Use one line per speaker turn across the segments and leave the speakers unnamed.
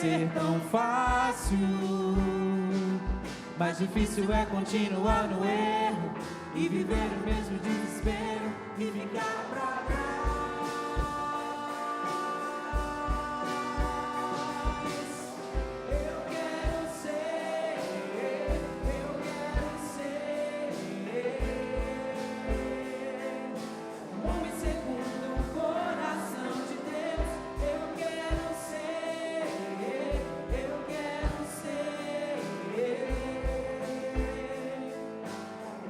ser tão fácil, mais difícil é continuar no erro e viver o mesmo desespero e ficar pra trás. Eu quero ser um homem segundo o coração de Deus. Eu quero ser um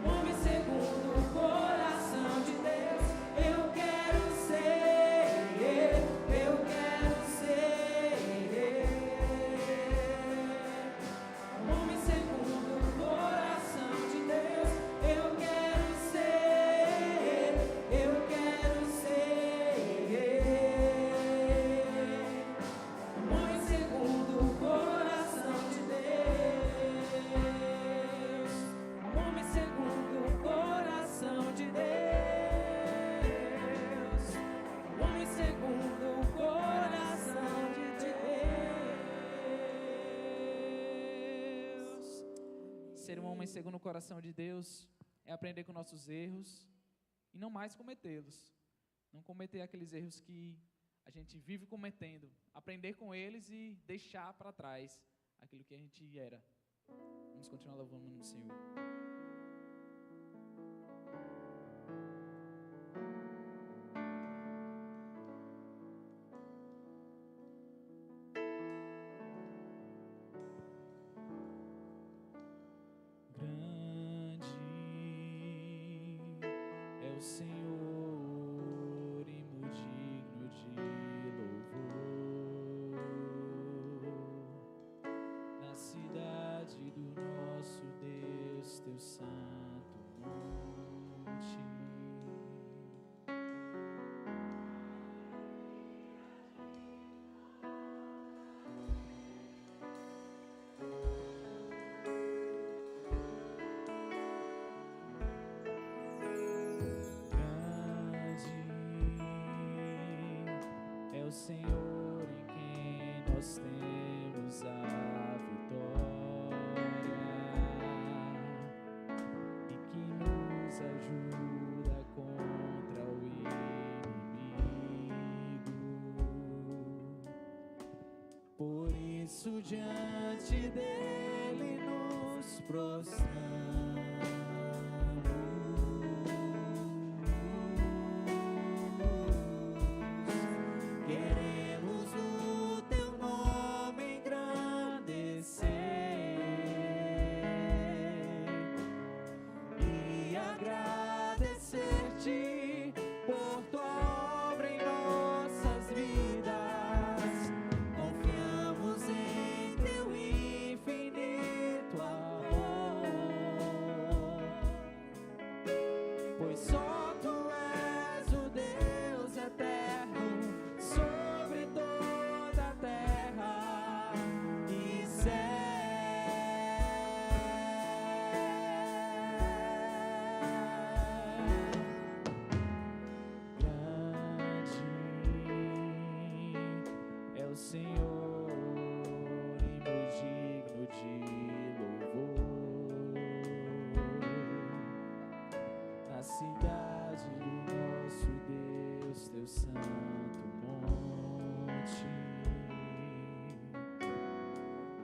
homem segundo o coração de Deus. Eu quero ser um homem segundo o coração de Deus. Eu quero ser um homem segundo o coração de Deus. Um homem segundo o coração de Deus. Um homem segundo o coração de Deus.
Ser um homem segundo o coração de Deus é aprender com nossos erros e não mais cometê-los. Não cometer aqueles erros que a gente vive cometendo. Aprender com eles e deixar para trás aquilo que a gente era. Vamos continuar louvando o nome do Senhor. Grande é o Senhor e muito digno de louvor na cidade do nosso Deus, teu santo monte. É o Senhor em quem nós temos a vitória e que nos ajuda contra o inimigo. Por isso diante dele nos prostramos. Queremos o teu nome engrandecer e agradecer-te por tua obra em nossas vidas. Confiamos em teu infinito amor, pois só tu és o Deus eterno sobre toda a terra e céu. Grande é o Senhor e muito digno de louvor na cidade do nosso Deus, teu santo monte.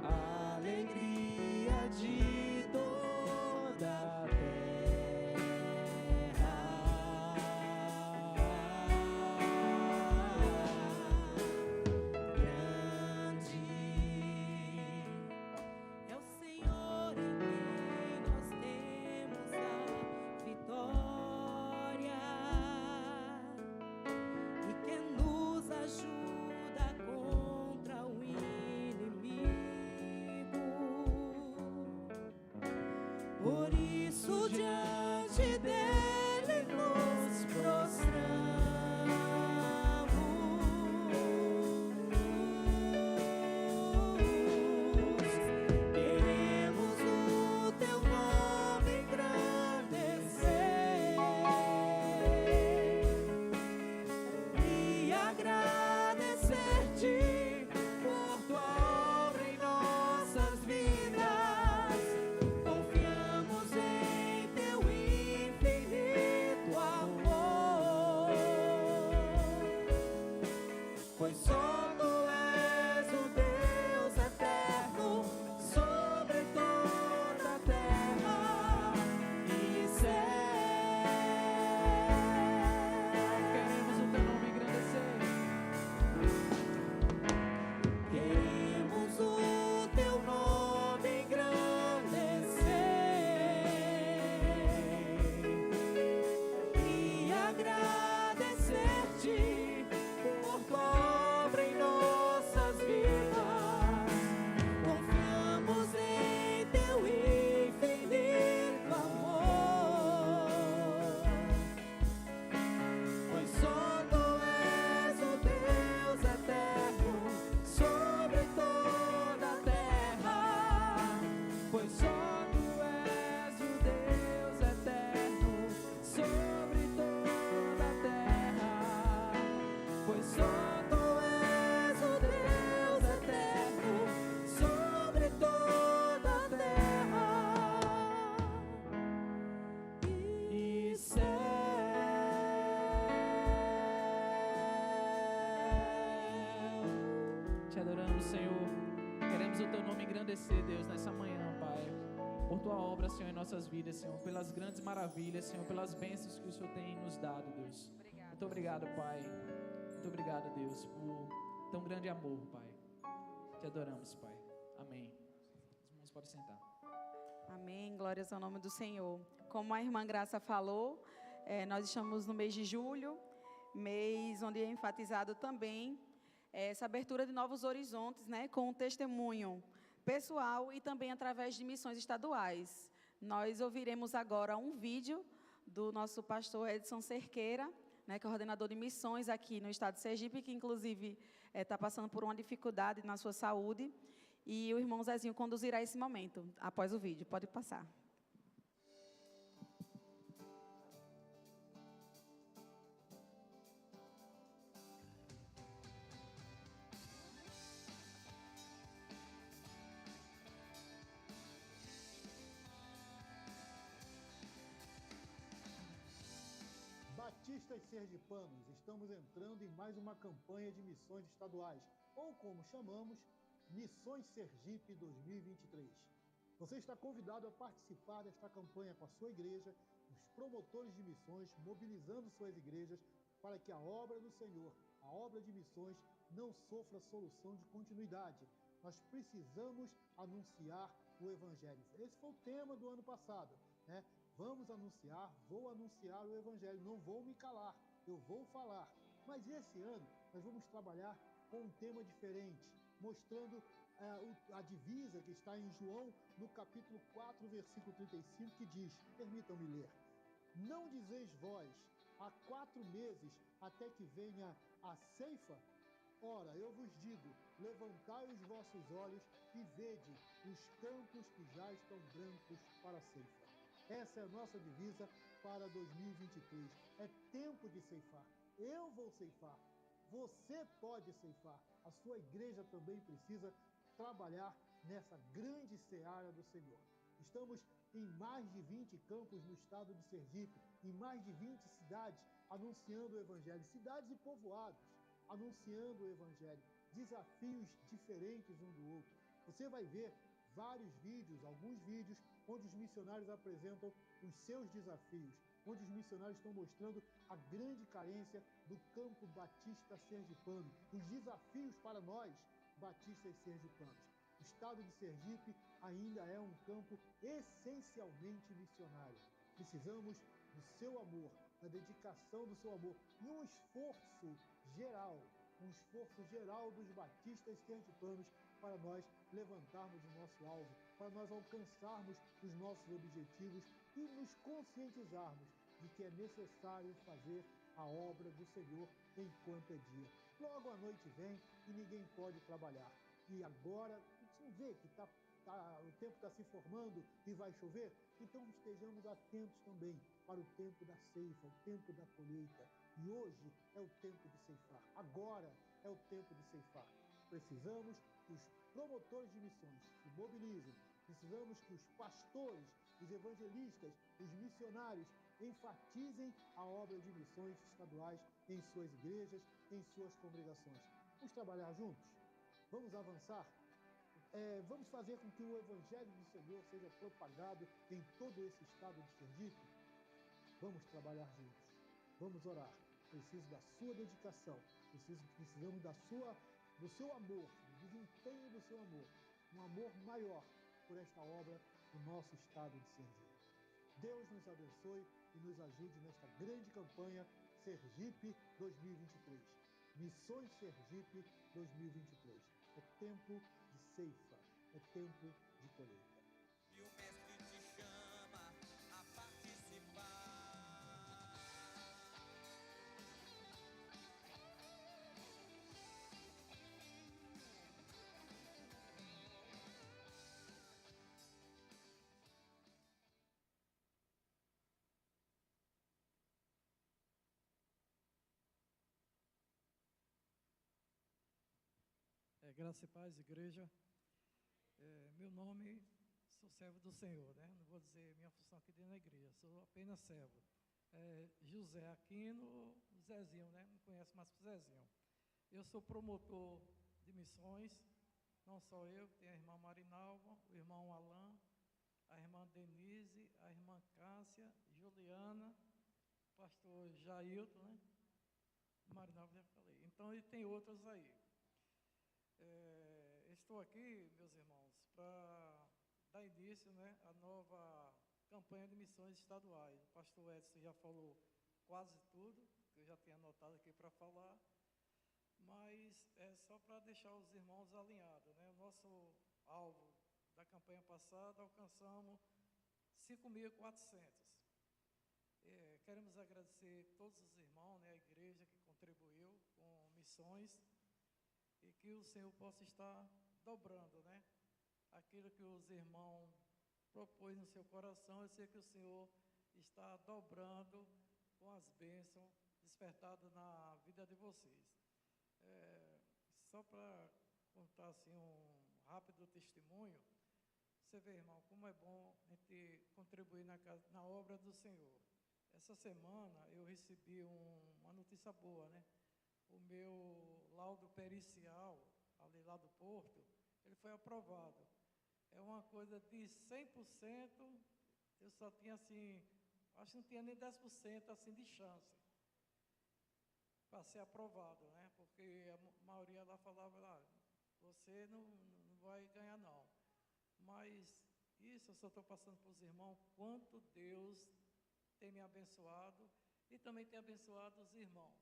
A alegria de toda a terra. Grande
É o Senhor em quem nós temos a vitória e que nos ajuda contra o inimigo.
Senhor. Queremos o Teu nome engrandecer, Deus, nessa manhã, Pai. Por Tua obra, Senhor, em nossas vidas, Senhor. Pelas grandes maravilhas, Senhor. Pelas bênçãos que o Senhor tem nos dado, Deus. Muito obrigado, Pai. Muito obrigado, Deus, por tão grande amor, Pai. Te adoramos, Pai. Amém. Os irmãos podem sentar.
Amém, glórias ao nome do Senhor. Como a irmã Graça falou, nós estamos no mês de julho, mês onde é enfatizado também essa abertura de novos horizontes, né, com um testemunho pessoal e também através de missões estaduais. Nós ouviremos agora um vídeo do nosso pastor Edson Cerqueira, né, que é coordenador de missões aqui no estado de Sergipe, que inclusive está passando por uma dificuldade na sua saúde. E o irmão Zezinho conduzirá esse momento, após o vídeo. Pode passar.
Batistas sergipanos, estamos entrando em mais uma campanha de missões estaduais, ou como chamamos, Missões Sergipe 2023. Você está convidado a participar desta campanha com a sua igreja, os promotores de missões, mobilizando suas igrejas para que a obra do Senhor, a obra de missões, não sofra solução de continuidade. Nós precisamos anunciar o Evangelho. Esse foi o tema do ano passado, né? Vamos anunciar, vou anunciar o Evangelho, não vou me calar, eu vou falar. Mas esse ano nós vamos trabalhar com um tema diferente, mostrando a divisa que está em João, no capítulo 4, versículo 35, que diz, permitam-me ler, não dizeis vós, há 4 meses até que venha a ceifa? Ora, eu vos digo, levantai os vossos olhos e vede os campos que já estão brancos para a ceifa. Essa é a nossa divisa para 2023. É tempo de ceifar. Eu vou ceifar. Você pode ceifar. A sua igreja também precisa trabalhar nessa grande seara do Senhor. Estamos em mais de 20 campos no estado de Sergipe, em mais de 20 cidades, anunciando o Evangelho. Cidades e povoados, anunciando o Evangelho. Desafios diferentes um do outro. Você vai ver vários vídeos, alguns vídeos, onde os missionários apresentam os seus desafios, onde os missionários estão mostrando a grande carência do campo batista sergipano, os desafios para nós, batistas sergipanos. O estado de Sergipe ainda é um campo essencialmente missionário. Precisamos do seu amor, da dedicação do seu amor e um esforço geral dos batistas sergipanos para nós levantarmos o nosso alvo, para nós alcançarmos os nossos objetivos e nos conscientizarmos de que é necessário fazer a obra do Senhor enquanto é dia. Logo a noite vem e ninguém pode trabalhar. E agora, a gente não vê que o tempo está se formando e vai chover? Então estejamos atentos também para o tempo da ceifa, o tempo da colheita. E hoje é o tempo de ceifar. Agora é o tempo de ceifar. Precisamos que os promotores de missões se mobilizem. Precisamos que os pastores, os evangelistas, os missionários enfatizem a obra de missões estaduais em suas igrejas, em suas congregações. Vamos trabalhar juntos? Vamos avançar? Vamos fazer com que o Evangelho do Senhor seja propagado em todo esse estado de Sergipe? Vamos trabalhar juntos. Vamos orar. Preciso da sua dedicação. Precisamos do seu amor, do desempenho do seu amor. Um amor maior por esta obra do nosso estado de Sergipe. Deus nos abençoe e nos ajude nesta grande campanha Sergipe 2023. Missões Sergipe 2023. É tempo de ceifa, é tempo de colheita.
E o mestre te chama a participar.
Graça e paz, igreja. Meu nome, sou servo do Senhor, né? Não vou dizer minha função aqui dentro da igreja, sou apenas servo. José Aquino, Zezinho, né? Me conhece mais que Zezinho. Eu sou promotor de missões não só eu, tem a irmã Marinalva, o irmão Alain, a irmã Denise, a irmã Cássia, Juliana, pastor Jailton, né? Marinalva já falei. Então, e tem outros aí. Estou aqui, meus irmãos, para dar início, né, à nova campanha de missões estaduais. O pastor Edson já falou quase tudo, que eu já tinha anotado aqui para falar, mas é só para deixar os irmãos alinhados, né? O nosso alvo da campanha passada, alcançamos 5.400. Queremos agradecer todos os irmãos, né, a igreja que contribuiu com missões, e que o Senhor possa estar dobrando, né, aquilo que os irmãos propôs no seu coração. Eu sei que o Senhor está dobrando com as bênçãos despertadas na vida de vocês. Só para contar assim um rápido testemunho, você vê, irmão, como é bom a gente contribuir na obra do Senhor. Essa semana eu recebi uma notícia boa, né? O meu laudo pericial, ali lá do Porto, ele foi aprovado. É uma coisa de 100%, eu só tinha assim, acho que não tinha nem 10% assim de chance para ser aprovado, né? Porque a maioria lá falava, você não vai ganhar não. Mas isso eu só estou passando para os irmãos, quanto Deus tem me abençoado e também tem abençoado os irmãos.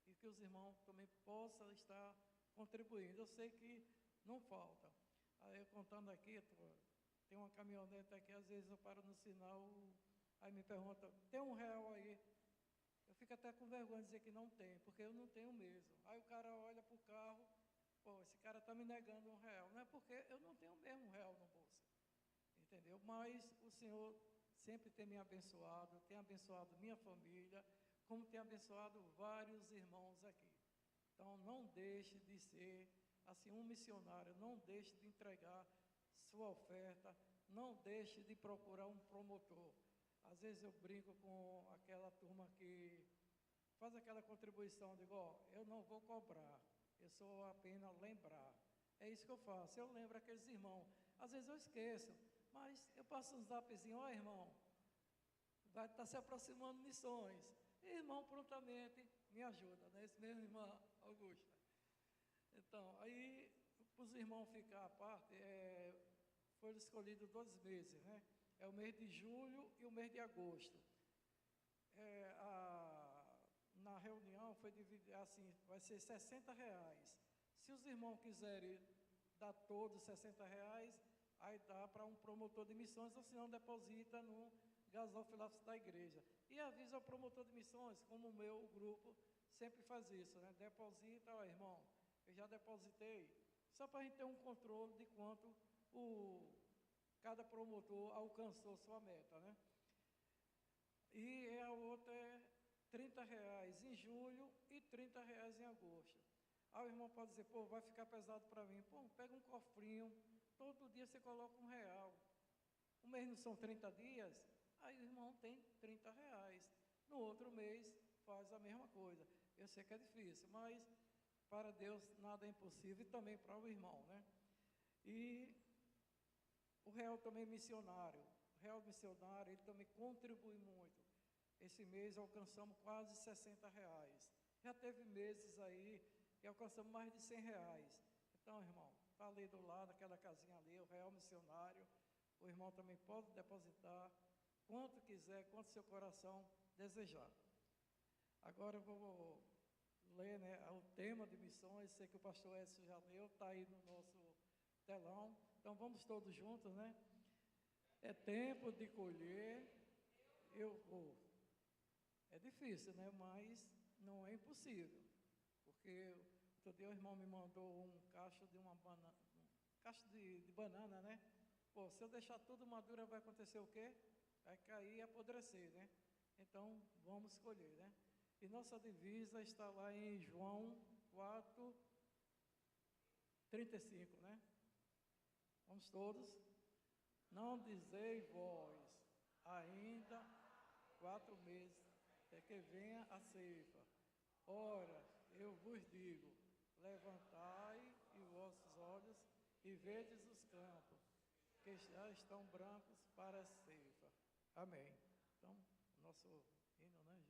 E que os irmãos também possam estar contribuindo. Eu sei que não falta. Aí eu contando aqui, tem uma caminhonete aqui, às vezes eu paro no sinal, aí me pergunta, tem R$1 aí? Eu fico até com vergonha de dizer que não tem, porque eu não tenho mesmo. Aí o cara olha para o carro, pô, esse cara está me negando R$1. Não é porque eu não tenho mesmo R$1 no bolso, entendeu? Mas o Senhor sempre tem me abençoado, tem abençoado minha família, como tem abençoado vários irmãos aqui. Então, não deixe de ser, assim, um missionário, não deixe de entregar sua oferta, não deixe de procurar um promotor. Às vezes eu brinco com aquela turma que faz aquela contribuição, digo, eu não vou cobrar, eu só apenas lembrar. É isso que eu faço, eu lembro aqueles irmãos. Às vezes eu esqueço, mas eu passo um zapzinho, irmão, vai estar se aproximando missões. E irmão prontamente me ajuda, né? Esse mesmo irmão Augusta. Então, aí, para os irmãos ficar à parte, foram escolhidos 2 meses, né? É o mês de julho e o mês de agosto. Na reunião foi dividido assim, vai ser R$60. Se os irmãos quiserem dar todos R$60, aí dá para um promotor de missões, ou se não, deposita no gasófilas da igreja. E avisa ao promotor de missões, como o meu grupo sempre faz isso, né? Deposita, irmão, eu já depositei, só para a gente ter um controle de quanto cada promotor alcançou sua meta, né? E a outra é R$30 em julho e R$30 em agosto. Aí o irmão pode dizer, pô, vai ficar pesado para mim. Pô, pega um cofrinho, todo dia você coloca R$1. O mês não são 30 dias? Aí o irmão tem R$30. No outro mês faz a mesma coisa. Eu sei que é difícil, mas para Deus nada é impossível, e também para o irmão, né? E o real também é missionário. O real missionário, ele também contribui muito. Esse mês alcançamos quase R$60. Já teve meses aí que alcançamos mais de R$100. Então, irmão, está ali do lado, aquela casinha ali, o real missionário. O irmão também pode depositar quanto quiser, quanto seu coração desejar. Agora eu vou ler, né, o tema de missões. Sei que o pastor Edson já leu, está aí no nosso telão. Então vamos todos juntos, né? É tempo de colher. É difícil, né? Mas não é impossível. Porque outro dia o irmão me mandou um cacho de de banana, né? Pô, se eu deixar tudo madura, vai acontecer o quê? Vai cair e apodrecer, né? Então, vamos escolher, né? E nossa divisa está lá em João 4:35, né? Vamos todos? Não dizei vós, ainda 4 meses, até que venha a ceifa. Ora, eu vos digo, levantai e vossos olhos e verdes os campos, que já estão brancos para a ceifa. Amém. Então, nosso hino, né, Juliano?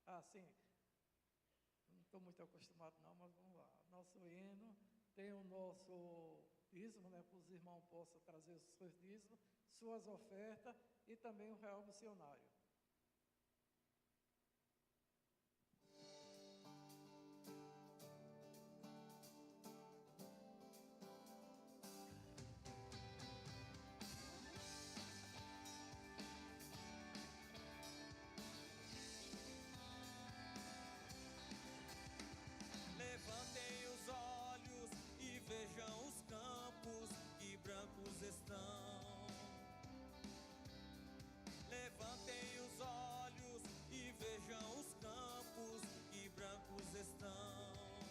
Ah, sim. Não estou muito acostumado não, mas vamos lá. Nosso hino tem o nosso dízimo, né, para os irmãos possam trazer os seus dízimos, suas ofertas e também o real missionário.
Levantem os olhos e vejam os campos que brancos estão. Levantem os olhos e vejam os campos que brancos estão.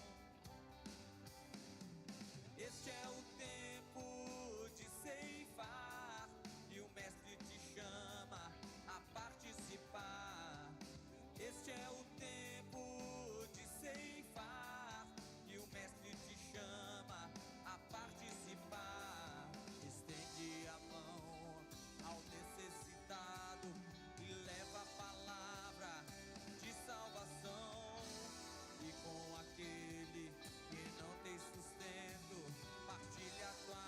Este é o tempo de ceifar e o mestre te chama a participar. Este é o tempo de ceifar e o mestre te chama a participar. Estende a mão ao necessitado e leva a palavra de salvação. E com aquele que não tem sustento, partilha a tua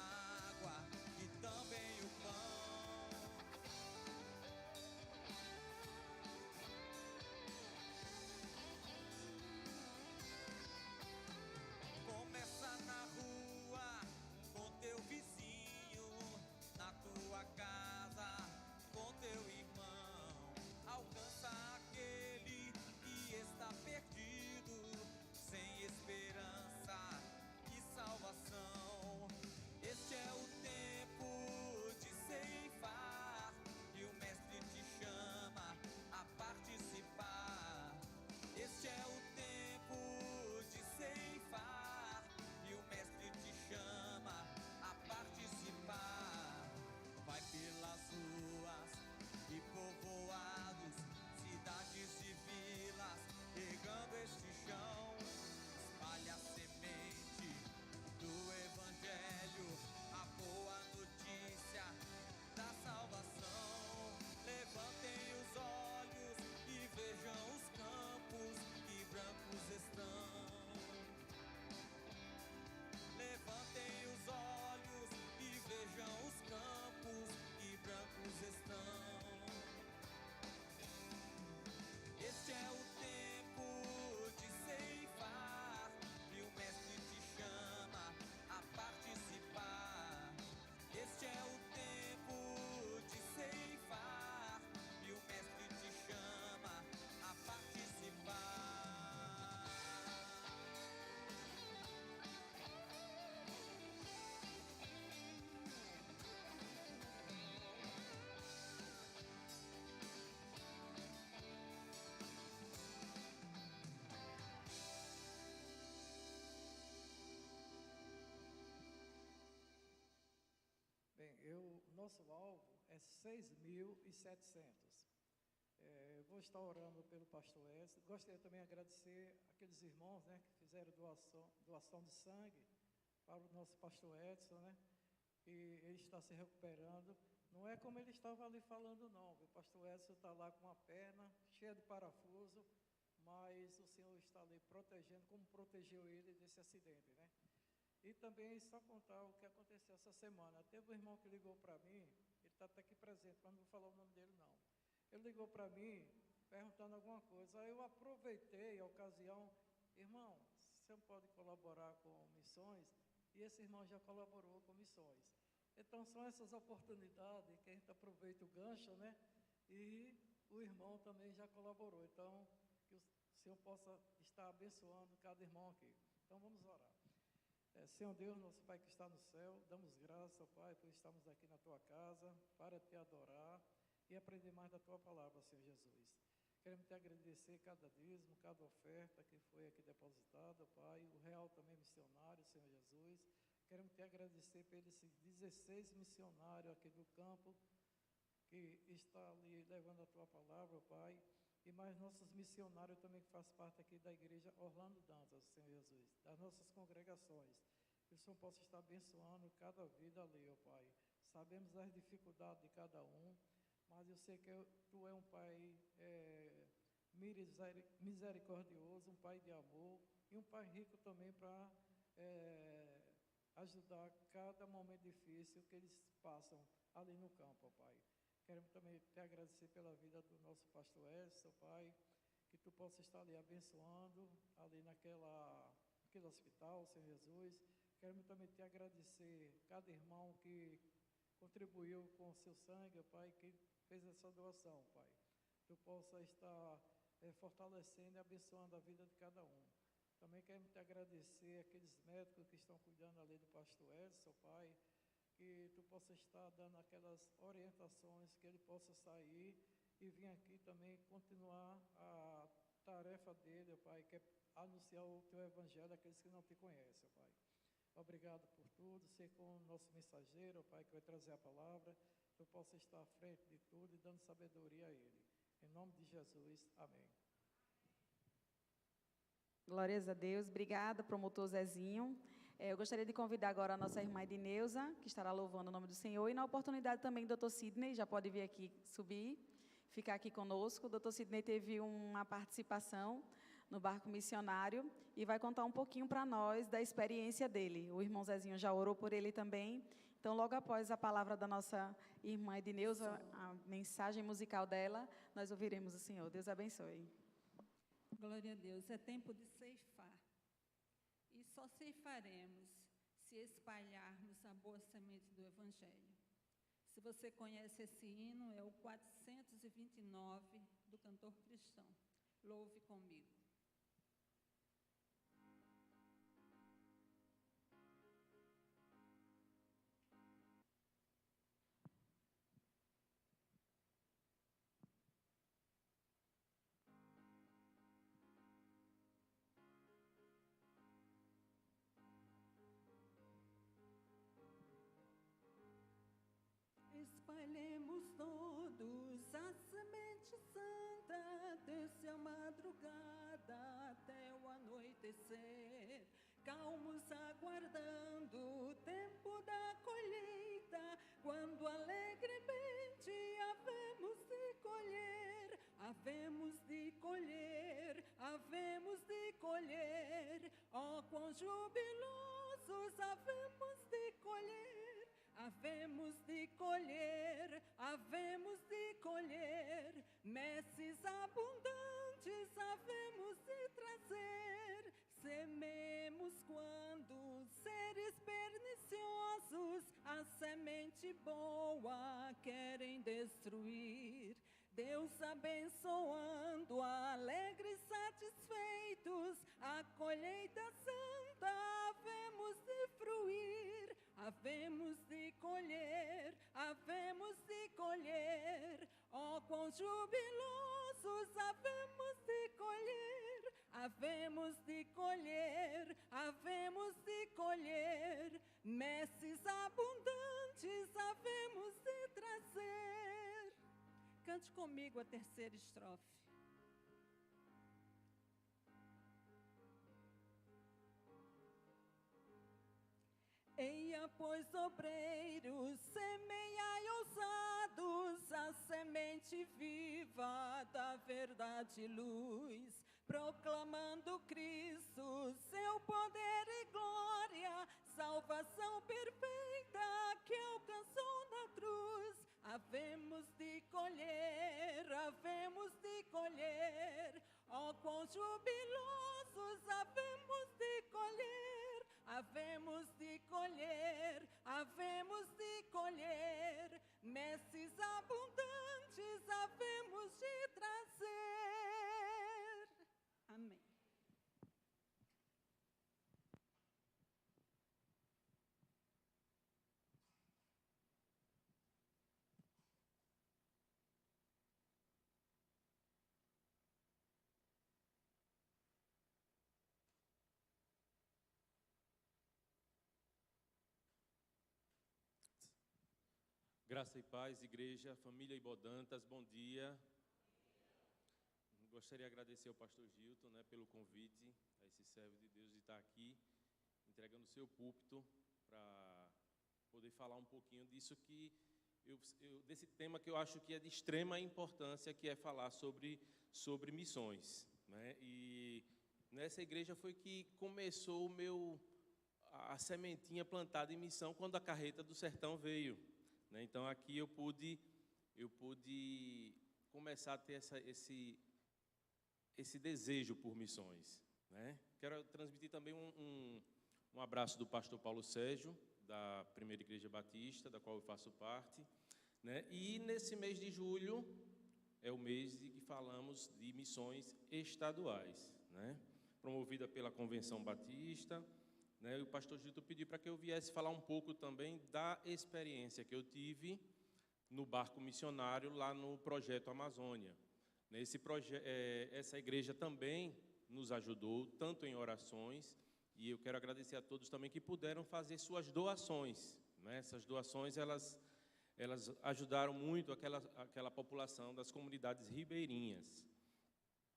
água e também o pão. Começa na rua com teu vizinho, na tua casa com teu irmão. Alcança aquele que está perdido, sem esperança e salvação. Este é o tempo de ceifar e o mestre te chama a participar. Este é o tempo de ceifar e o mestre te chama a participar. Vai pelas ruas e povoados, cidades e vilas, regando este chão. Espalha a semente do evangelho, a boa notícia da salvação. Levantem os olhos e vejam os campos que brancos estão. Levantem os olhos e vejam os campos que brancos estão. Este é o tempo de ceifar e o mestre te chama a participar. Este é o tempo de ceifar e o mestre te chama a participar.
Bem, nosso alvo é 6.700. Eu vou estar orando pelo pastor Edson. Gostaria também de agradecer aqueles irmãos, né, que fizeram doação de sangue para o nosso pastor Edson, né, e ele está se recuperando. Não é como ele estava ali falando, não. O pastor Edson está lá com a perna cheia de parafuso, mas o Senhor está ali protegendo, como protegeu ele desse acidente, né? E também só contar o que aconteceu essa semana. Teve um irmão que ligou para mim, ele está até aqui presente, mas não vou falar o nome dele não. Ele ligou para mim, perguntando alguma coisa. Aí eu aproveitei a ocasião, irmão, você não pode colaborar com missões? E esse irmão já colaborou com missões. Então são essas oportunidades que a gente aproveita o gancho, né? E o irmão também já colaborou. Então, que o Senhor possa estar abençoando cada irmão aqui. Então vamos orar. Senhor Deus, nosso Pai que está no céu, damos graças, ó Pai, por estarmos aqui na Tua casa, para Te adorar e aprender mais da Tua palavra, Senhor Jesus. Queremos Te agradecer cada dízimo, cada oferta que foi aqui depositada, Pai, o real também missionário, Senhor Jesus. Queremos Te agradecer por esses 16 missionários aqui do campo, que está ali levando a Tua palavra, Pai, e mais nossos missionários também que fazem parte aqui da igreja Orlando Dantas, Senhor Jesus, das nossas congregações. que o Senhor possa estar abençoando cada vida ali, ó Pai. Sabemos as dificuldades de cada um, mas eu sei que Tu é um Pai misericordioso, um Pai de amor e um Pai rico também para ajudar cada momento difícil que eles passam ali no campo, ó Pai. Queremos também te agradecer pela vida do nosso pastor Edson, Pai, que Tu possa estar ali abençoando, ali naquele hospital, Senhor Jesus. Queremos também te agradecer cada irmão que contribuiu com o seu sangue, ó Pai, que fez essa doação, Pai. Tu possa estar fortalecendo e abençoando a vida de cada um. Também queremos te agradecer aqueles médicos que estão cuidando ali do pastor Edson, Pai, que Tu possa estar dando aquelas orientações, que ele possa sair e vir aqui também continuar a tarefa dele, ó Pai, que é anunciar o Teu evangelho àqueles que não Te conhecem, ó Pai. Obrigado por tudo, ser com o nosso mensageiro, ó Pai, que vai trazer a palavra, Tu possa estar à frente de tudo e dando sabedoria a ele. Em nome de Jesus, amém.
Glórias a Deus. Obrigada, promotor Zezinho. Eu gostaria de convidar agora a nossa irmã Edneuza, que estará louvando o nome do Senhor. E na oportunidade também o doutor Sidney, já pode vir aqui subir, ficar aqui conosco. O doutor Sidney teve uma participação no barco missionário e vai contar um pouquinho para nós da experiência dele. O irmão Zezinho já orou por ele também. Então, logo após a palavra da nossa irmã Edneuza, a mensagem musical dela, nós ouviremos o Senhor. Deus abençoe.
Glória a Deus, é tempo de ceifar. E só ceifaremos se espalharmos a boa semente do Evangelho. Se você conhece esse hino, é o 429 do cantor cristão. Louve comigo. Espalhemos todos a semente santa, desde a madrugada até o anoitecer, calmos aguardando o tempo da colheita, quando alegremente havemos de colher, havemos de colher, havemos de colher, ó quão jubilosos havemos de colher. Havemos de colher, havemos de colher, messes abundantes havemos de trazer. Sememos quando seres perniciosos a semente boa querem destruir. Deus abençoando, alegres, satisfeitos, a colheita santa havemos de fruir. Havemos de colher, havemos de colher, ó quão jubilosos havemos de colher, havemos de colher, havemos de colher, messes abundantes havemos de trazer. Cante comigo a terceira estrofe. Eia, pois, obreiros, semeiai ousados a semente viva da verdade e luz, proclamando Cristo, seu poder e glória, salvação perfeita que alcançou na cruz. Havemos de colher, ó quão jubilosos havemos de colher. Havemos de colher, havemos de colher, messes abundantes havemos de trazer. Amém.
Graça e paz, igreja, família Ibodantas, bom dia. Gostaria de agradecer ao pastor Gilton, pelo convite, a esse servo de Deus de estar aqui. entregando o seu púlpito para poder falar um pouquinho disso desse tema que eu acho que é de extrema importância, que é falar sobre missões, né? E nessa igreja foi que começou a sementinha plantada em missão quando a carreta do sertão veio, né? Então aqui eu pude começar a ter esse desejo por missões, né? Quero transmitir também um abraço do pastor Paulo Sérgio, da Primeira Igreja Batista, da qual eu faço parte, né? E nesse mês de julho é o mês de que falamos de missões estaduais, né? Promovida pela Convenção Batista, né? E o pastor Gilton pediu para que eu viesse falar um pouco também da experiência que eu tive no barco missionário lá no Projeto Amazônia. Essa igreja também nos ajudou, tanto em orações, e eu quero agradecer a todos também que puderam fazer suas doações, né? Essas doações, elas ajudaram muito aquela população das comunidades ribeirinhas,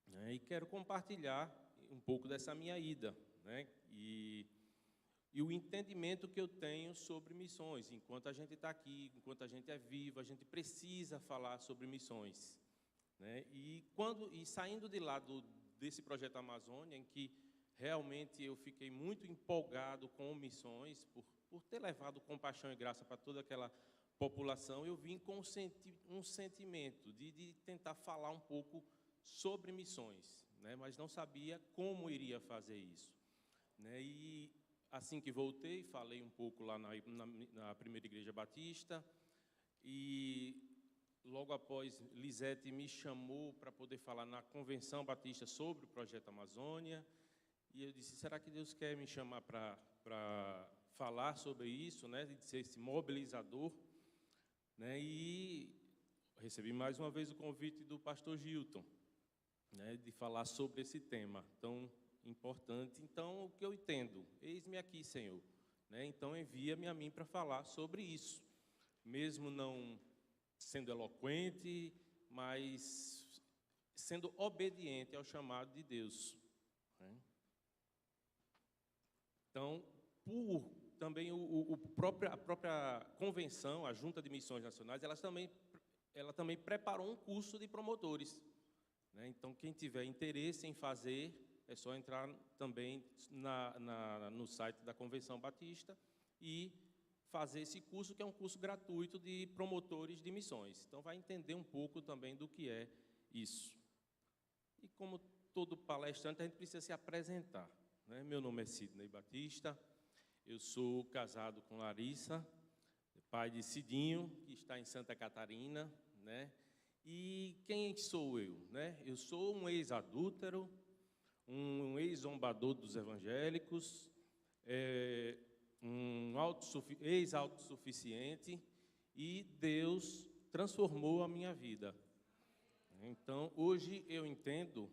né? E quero compartilhar um pouco dessa minha ida, né? E o entendimento que eu tenho sobre missões. Enquanto a gente está aqui, enquanto a gente é vivo, a gente precisa falar sobre missões, né? E saindo de lá desse Projeto Amazônia, em que realmente eu fiquei muito empolgado com missões, por ter levado compaixão e graça para toda aquela população, eu vim com um sentimento de tentar falar um pouco sobre missões, né? Mas não sabia como iria fazer isso, né? E assim que voltei, falei um pouco lá na Primeira Igreja Batista, e logo após, Lisete me chamou para poder falar na Convenção Batista sobre o Projeto Amazônia, e eu disse, será que Deus quer me chamar para falar sobre isso, né, de ser esse mobilizador, né? E recebi mais uma vez o convite do pastor Gilton, né, de falar sobre esse tema tão importante. Então, o que eu entendo? Eis-me aqui, Senhor, né? Então, envia-me a mim para falar sobre isso, mesmo não sendo eloquente, mas sendo obediente ao chamado de Deus, né? Então, também a própria convenção, a Junta de Missões Nacionais, ela também preparou um curso de promotores, né? Então, quem tiver interesse em fazer, é só entrar também no site da Convenção Batista e fazer esse curso, que é um curso gratuito de promotores de missões. Então, vai entender um pouco também do que é isso. E como todo palestrante, a gente precisa se apresentar, né? Meu nome é Sidney Batista, eu sou casado com Larissa, pai de Cidinho, que está em Santa Catarina, né? E quem sou eu, né? Eu sou um ex-adúltero, um ex-zombador dos evangélicos, um ex-autossuficiente, e Deus transformou a minha vida. Então, hoje eu entendo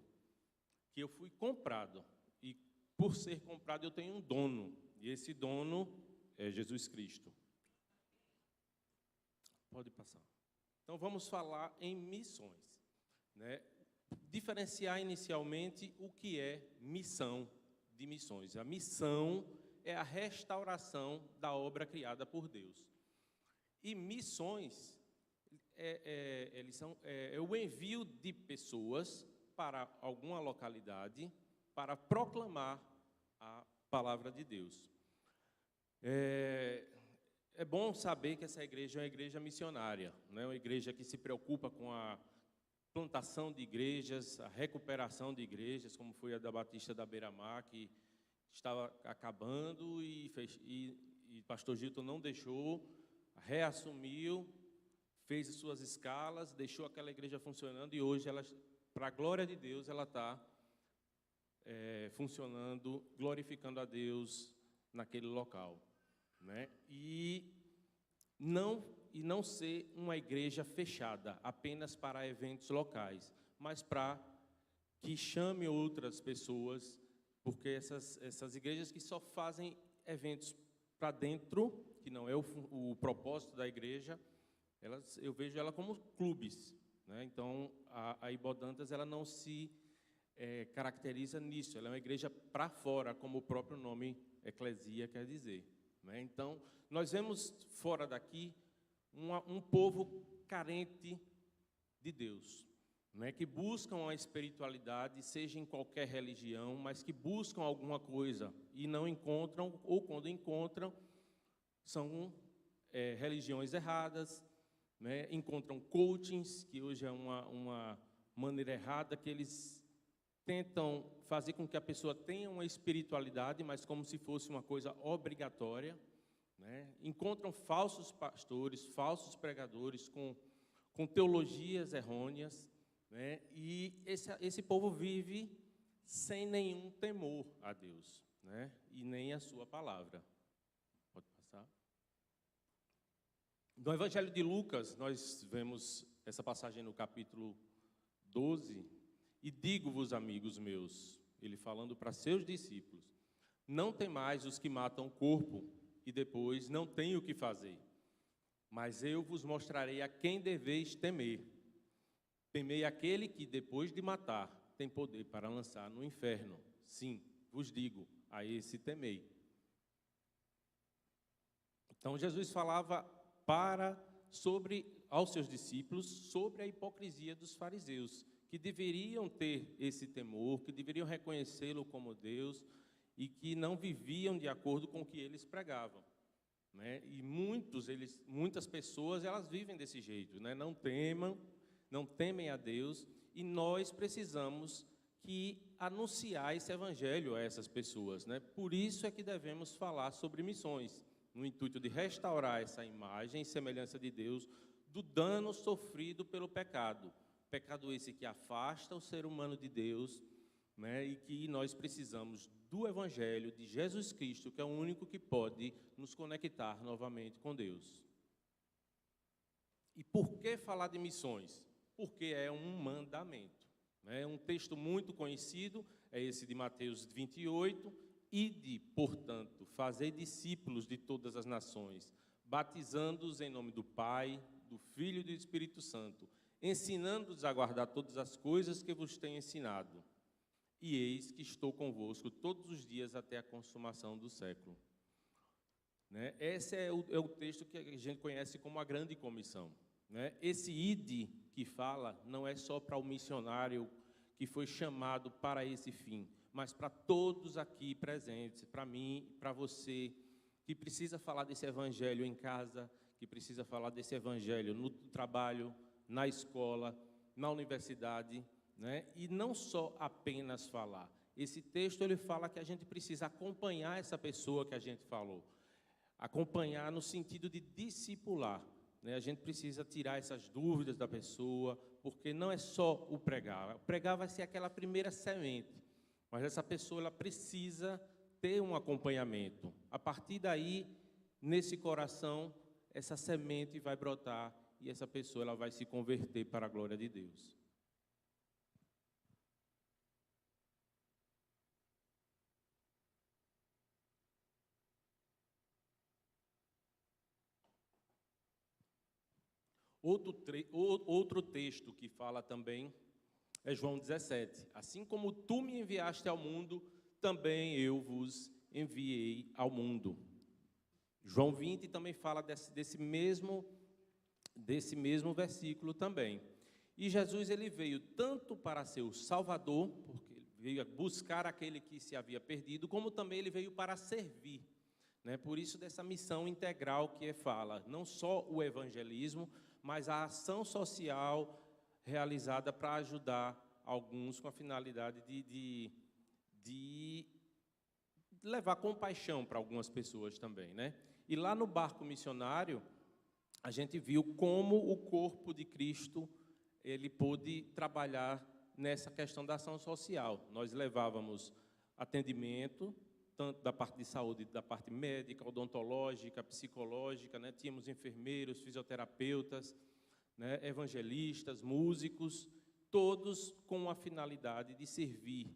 que eu fui comprado, e por ser comprado eu tenho um dono, e esse dono é Jesus Cristo. Pode passar. Então, vamos falar em missões, né? Diferenciar inicialmente o que é missão de missões. A missão é a restauração da obra criada por Deus. E missões é o envio de pessoas para alguma localidade para proclamar a palavra de Deus. É bom saber que essa igreja é uma igreja missionária, não é uma igreja que se preocupa com a plantação de igrejas, a recuperação de igrejas, como foi a da Batista da Beira-Mar, que estava acabando, e pastor Gilton não deixou, reassumiu, fez as suas escalas, deixou aquela igreja funcionando, e hoje, para a glória de Deus, ela está funcionando, glorificando a Deus naquele local, né? E não ser uma igreja fechada apenas para eventos locais, mas para que chame outras pessoas, porque essas igrejas que só fazem eventos para dentro, que não é o propósito da igreja, eu vejo ela como clubes, né? Então, a Ibodantas, ela não se caracteriza nisso, ela é uma igreja para fora, como o próprio nome eclesia quer dizer, né? Então, nós vemos fora daqui um povo carente de Deus, né? Que buscam a espiritualidade, seja em qualquer religião, mas que buscam alguma coisa e não encontram, ou quando encontram, são religiões erradas, né? Encontram coachings, que hoje é uma maneira errada, que eles tentam fazer com que a pessoa tenha uma espiritualidade, mas como se fosse uma coisa obrigatória, né? Encontram falsos pastores, falsos pregadores com teologias errôneas, né? E esse povo vive sem nenhum temor a Deus, né? E nem a sua palavra. Pode passar. No Evangelho de Lucas, nós vemos essa passagem no capítulo 12, e digo-vos, amigos meus, ele falando para seus discípulos, não temais os que matam o corpo, e depois não têm o que fazer, mas eu vos mostrarei a quem deveis temer. Temei aquele que, depois de matar, tem poder para lançar no inferno. Sim, vos digo, a esse temei. Então, Jesus falava aos seus discípulos sobre a hipocrisia dos fariseus, que deveriam ter esse temor, que deveriam reconhecê-lo como Deus e que não viviam de acordo com o que eles pregavam, né? E muitas pessoas, elas vivem desse jeito, né? Não temem a Deus, e nós precisamos anunciar esse evangelho a essas pessoas, né? Por isso é que devemos falar sobre missões, no intuito de restaurar essa imagem e semelhança de Deus do dano sofrido pelo pecado. Pecado esse que afasta o ser humano de Deus, né? E que nós precisamos do evangelho de Jesus Cristo, que é o único que pode nos conectar novamente com Deus. E por que falar de missões? Porque é um mandamento, né? É um texto muito conhecido, é esse de Mateus 28, ide, portanto, fazei discípulos de todas as nações, batizando-os em nome do Pai, do Filho e do Espírito Santo, ensinando-os a guardar todas as coisas que vos tenho ensinado. E eis que estou convosco todos os dias até a consumação do século. Né? Esse é o texto que a gente conhece como a Grande Comissão. Né? Esse ide que fala não é só para o missionário que foi chamado para esse fim, mas para todos aqui presentes, para mim, para você, que precisa falar desse evangelho em casa, que precisa falar desse evangelho no trabalho, na escola, na universidade, né? E não só apenas falar. Esse texto ele fala que a gente precisa acompanhar essa pessoa que a gente falou. Acompanhar no sentido de discipular, né? A gente precisa tirar essas dúvidas da pessoa, porque não é só o pregar. O pregar vai ser aquela primeira semente, mas essa pessoa ela precisa ter um acompanhamento. A partir daí, nesse coração, essa semente vai brotar e essa pessoa ela vai se converter para a glória de Deus. Outro texto que fala também é João 17. Assim como tu me enviaste ao mundo, também eu vos enviei ao mundo. João 20 também fala desse mesmo versículo também. E Jesus ele veio tanto para ser o Salvador, porque ele veio buscar aquele que se havia perdido, como também ele veio para servir, né? Por isso dessa missão integral que fala, não só o evangelismo, mas a ação social realizada para ajudar alguns com a finalidade de levar compaixão para algumas pessoas também, né? E lá no barco missionário, a gente viu como o corpo de Cristo ele pôde trabalhar nessa questão da ação social. Nós levávamos atendimento, tanto da parte de saúde, da parte médica, odontológica, psicológica, né? Tínhamos enfermeiros, fisioterapeutas, né? Evangelistas, músicos, todos com a finalidade de servir,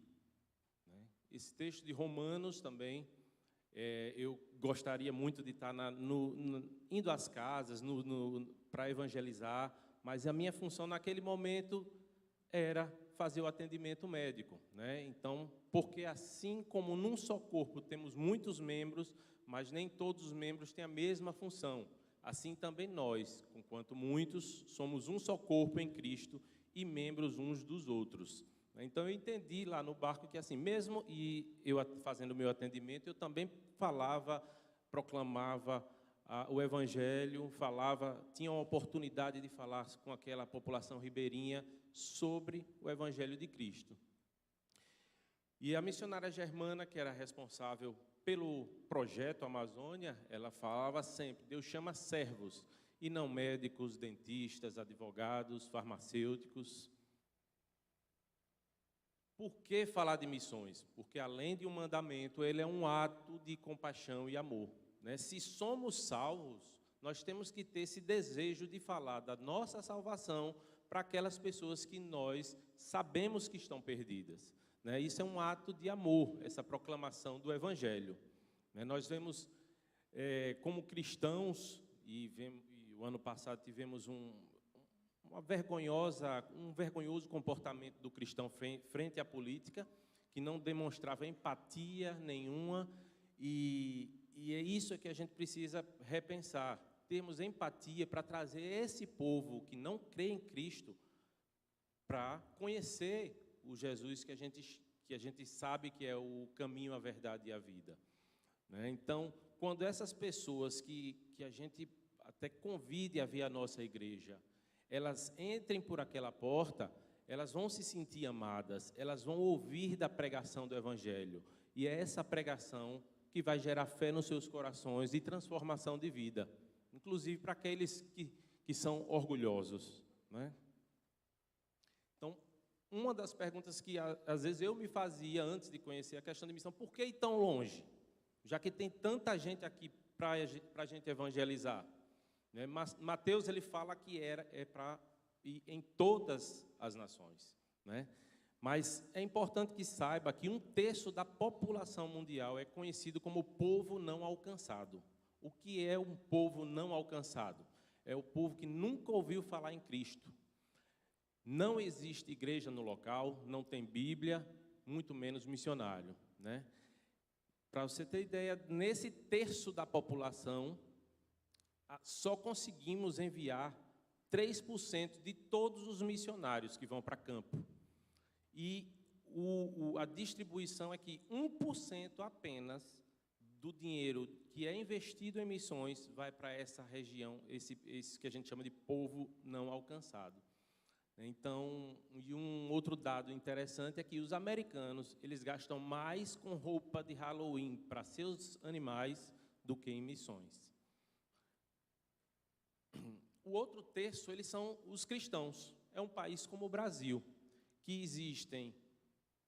né? Esse texto de Romanos também, eu gostaria muito de estar indo às casas para evangelizar, mas a minha função naquele momento era fazer o atendimento médico, né? Então, porque assim como num só corpo temos muitos membros, mas nem todos os membros têm a mesma função, assim também nós, conquanto muitos, somos um só corpo em Cristo e membros uns dos outros. Então, eu entendi lá no barco que, assim, mesmo eu fazendo o meu atendimento, eu também falava, proclamava o Evangelho, tinha uma oportunidade de falar com aquela população ribeirinha sobre o Evangelho de Cristo. E a missionária Germana, que era responsável pelo projeto Amazônia, ela falava sempre: Deus chama servos, e não médicos, dentistas, advogados, farmacêuticos. Por que falar de missões? Porque, além de um mandamento, ele é um ato de compaixão e amor, né? Se somos salvos, nós temos que ter esse desejo de falar da nossa salvação para aquelas pessoas que nós sabemos que estão perdidas, né? Isso é um ato de amor, essa proclamação do Evangelho, né? Nós vemos, como cristãos, e o ano passado tivemos um vergonhoso comportamento do cristão frente à política, que não demonstrava empatia nenhuma, e é isso que a gente precisa repensar, termos empatia para trazer esse povo que não crê em Cristo para conhecer o Jesus que a gente sabe que é o caminho, a verdade e a vida, né? Então, quando essas pessoas que a gente até convide a vir à nossa igreja, elas entrem por aquela porta, elas vão se sentir amadas, elas vão ouvir da pregação do Evangelho, e é essa pregação que vai gerar fé nos seus corações e transformação de vida, inclusive para aqueles que são orgulhosos, né? Então, uma das perguntas que às vezes eu me fazia antes de conhecer a questão de missão: por que ir tão longe? Já que tem tanta gente aqui para a gente evangelizar, né? Mateus, ele fala que é para ir em todas as nações, né? Mas é importante que saiba que 1/3 da população mundial é conhecido como povo não alcançado. O que é um povo não alcançado? É o povo que nunca ouviu falar em Cristo. Não existe igreja no local, não tem Bíblia, muito menos missionário, né? Para você ter ideia, nesse 1/3 da população, só conseguimos enviar 3% de todos os missionários que vão para campo. E a distribuição é que 1% apenas do dinheiro que é investido em missões vai para essa região, esse que a gente chama de povo não alcançado. Então, e um outro dado interessante é que os americanos, eles gastam mais com roupa de Halloween para seus animais do que em missões. O outro 1/3, eles são os cristãos. É um país como o Brasil,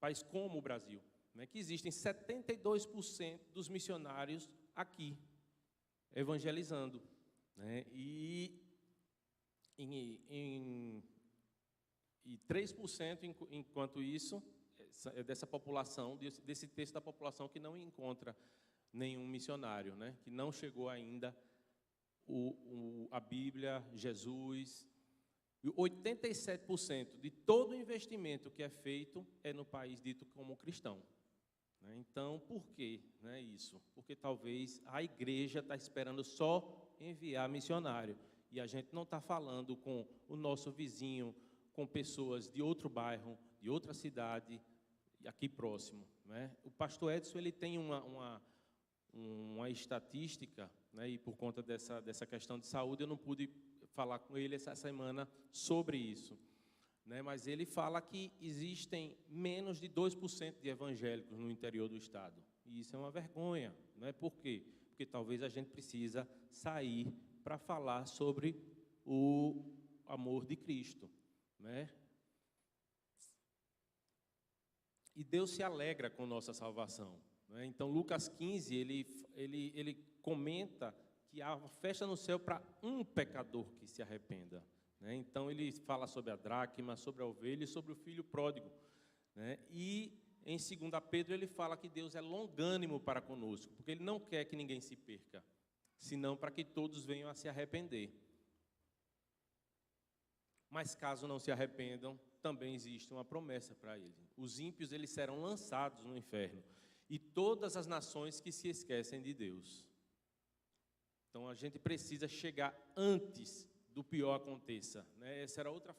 país como o Brasil, né, que existem 72% dos missionários aqui, evangelizando, né, e 3%, enquanto isso, dessa população, desse 1/3 da população que não encontra nenhum missionário, né, que não chegou ainda a Bíblia, Jesus. E 87% de todo o investimento que é feito é no país dito como cristão, né? Então, por que, né, isso? Porque talvez a igreja está esperando só enviar missionário, e a gente não está falando com o nosso vizinho, com pessoas de outro bairro, de outra cidade, aqui próximo, né? O pastor Edson, ele tem uma estatística, né, e por conta dessa questão de saúde, eu não pude falar com ele essa semana sobre isso, né? Mas ele fala que existem menos de 2% de evangélicos no interior do estado, e isso é uma vergonha, né? Por quê? Porque talvez a gente precisa sair para falar sobre o amor de Cristo, né? E Deus se alegra com nossa salvação, né? Então, Lucas 15, ele comenta que há uma festa no céu para um pecador que se arrependa, né? Então, ele fala sobre a dracma, sobre a ovelha e sobre o filho pródigo, né? E em 2 Pedro, ele fala que Deus é longânimo para conosco, porque Ele não quer que ninguém se perca, senão para que todos venham a se arrepender. mas caso não se arrependam, também existe uma promessa para eles. Os ímpios, eles serão lançados no inferno, e todas as nações que se esquecem de Deus. Então, a gente precisa chegar antes do pior aconteça, né? Essa era outra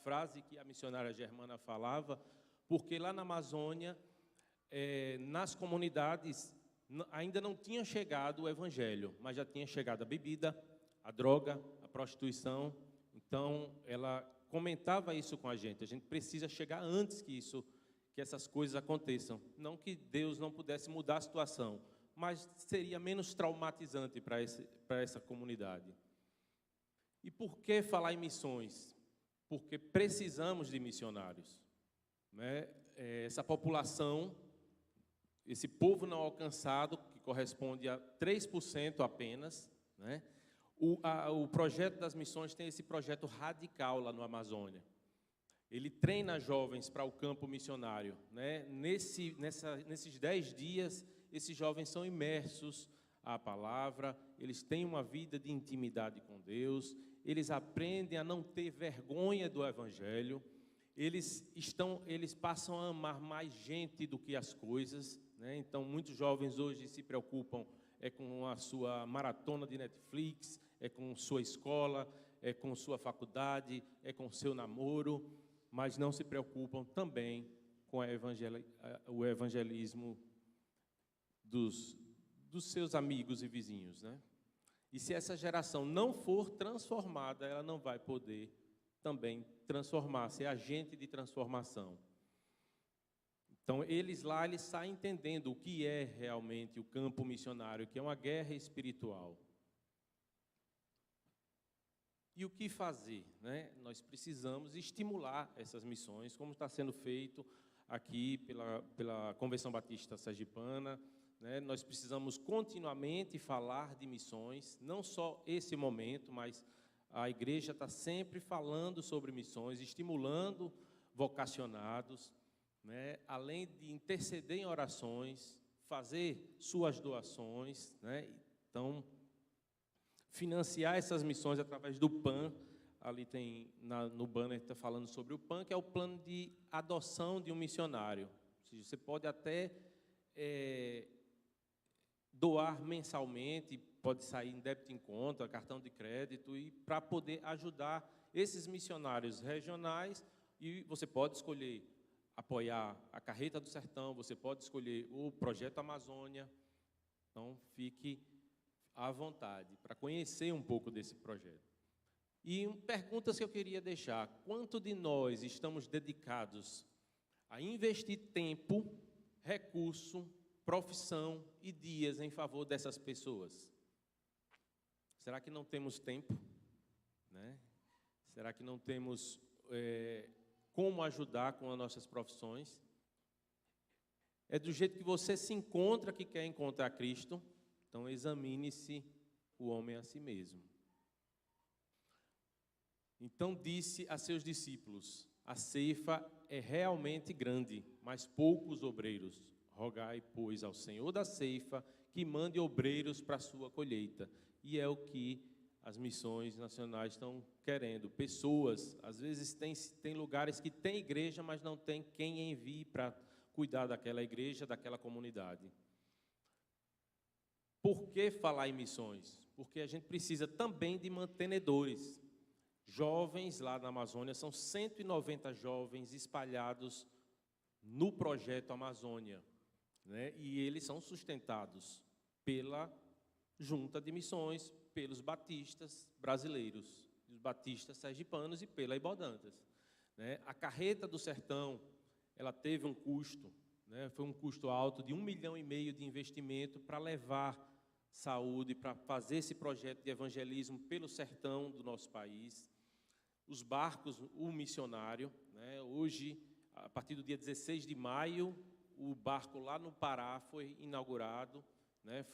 frase que a missionária Germana falava, porque lá na Amazônia, nas comunidades, ainda não tinha chegado o evangelho, mas já tinha chegado a bebida, a droga, a prostituição. Então, ela comentava isso com a gente precisa chegar antes que essas coisas aconteçam. Não que Deus não pudesse mudar a situação, mas seria menos traumatizante para essa comunidade. E por que falar em missões? Porque precisamos de missionários, né? Essa população, esse povo não alcançado, que corresponde a 3% apenas, né? O projeto das missões tem esse projeto radical lá no Amazônia. Ele treina jovens para o campo missionário, né? Nesses 10 dias, esses jovens são imersos à palavra, eles têm uma vida de intimidade com Deus, eles aprendem a não ter vergonha do evangelho, eles passam a amar mais gente do que as coisas, né? Então, muitos jovens hoje se preocupam com a sua maratona de Netflix, com sua escola, com sua faculdade, com seu namoro, mas não se preocupam também com o evangelismo dos seus amigos e vizinhos, né? E se essa geração não for transformada, ela não vai poder também transformar, ser agente de transformação. Então, eles saem entendendo o que é realmente o campo missionário, que é uma guerra espiritual. E o que fazer, né? Nós precisamos estimular essas missões, como está sendo feito aqui pela Convenção Batista Sergipana, né? Nós precisamos continuamente falar de missões, não só esse momento, mas a igreja está sempre falando sobre missões, estimulando vocacionados, né? Além de interceder em orações, fazer suas doações, né? Então, financiar essas missões através do PAN. Ali no banner está falando sobre o PAN, que é o plano de adoção de um missionário. Ou seja, você pode até doar mensalmente, pode sair em débito em conta, cartão de crédito, e para poder ajudar esses missionários regionais. E você pode escolher apoiar a Carreta do Sertão, você pode escolher o Projeto Amazônia. Então, fique à vontade para conhecer um pouco desse projeto. E perguntas que eu queria deixar: quanto de nós estamos dedicados a investir tempo, recurso, profissão e dias em favor dessas pessoas? Será que não temos tempo, né? Será que não temos como ajudar com as nossas profissões? É do jeito que você se encontra que quer encontrar Cristo. Então, examine-se o homem a si mesmo. Então, disse a seus discípulos: a ceifa é realmente grande, mas poucos obreiros. Rogai, pois, ao Senhor da ceifa que mande obreiros para a sua colheita. E é o que as missões nacionais estão querendo. Pessoas, às vezes tem lugares que tem igreja, mas não tem quem envie para cuidar daquela igreja, daquela comunidade. Por que falar em missões? Porque a gente precisa também de mantenedores. Jovens lá na Amazônia, são 190 jovens espalhados no projeto Amazônia, né? E eles são sustentados pela Junta de Missões, pelos batistas brasileiros, os batistas sergipanos e pela Ibodantas, né? A Carreta do Sertão, ela teve um custo, né? Foi um custo alto de 1,5 milhão de investimento para levar saúde, para fazer esse projeto de evangelismo pelo sertão do nosso país. Os barcos, o missionário, né? Hoje, a partir do dia 16 de maio, o barco lá no Pará foi inaugurado, né?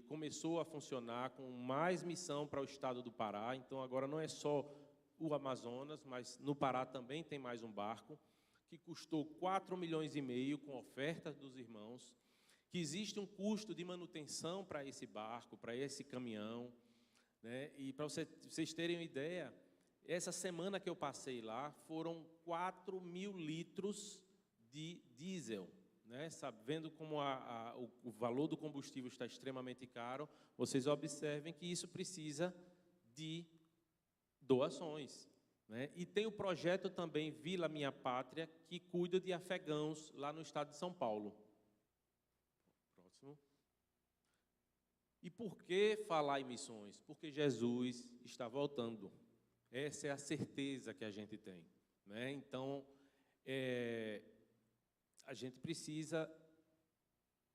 Começou a funcionar com mais missão para o estado do Pará. Então, agora não é só o Amazonas, mas no Pará também tem mais um barco, que custou 4,5 milhões com ofertas dos irmãos, que existe um custo de manutenção para esse barco, para esse caminhão, né? E para vocês terem uma ideia, Essa semana que eu passei lá, foram 4.000 litros de diesel. Né? Sabendo como o valor do combustível está extremamente caro, vocês observem que isso precisa de doações. Né? E tem o projeto também Vila Minha Pátria, que cuida de afegãos lá no estado de São Paulo. Próximo. E por que falar em missões? Porque Jesus está voltando. Essa é a certeza que a gente tem. Né? Então, a gente precisa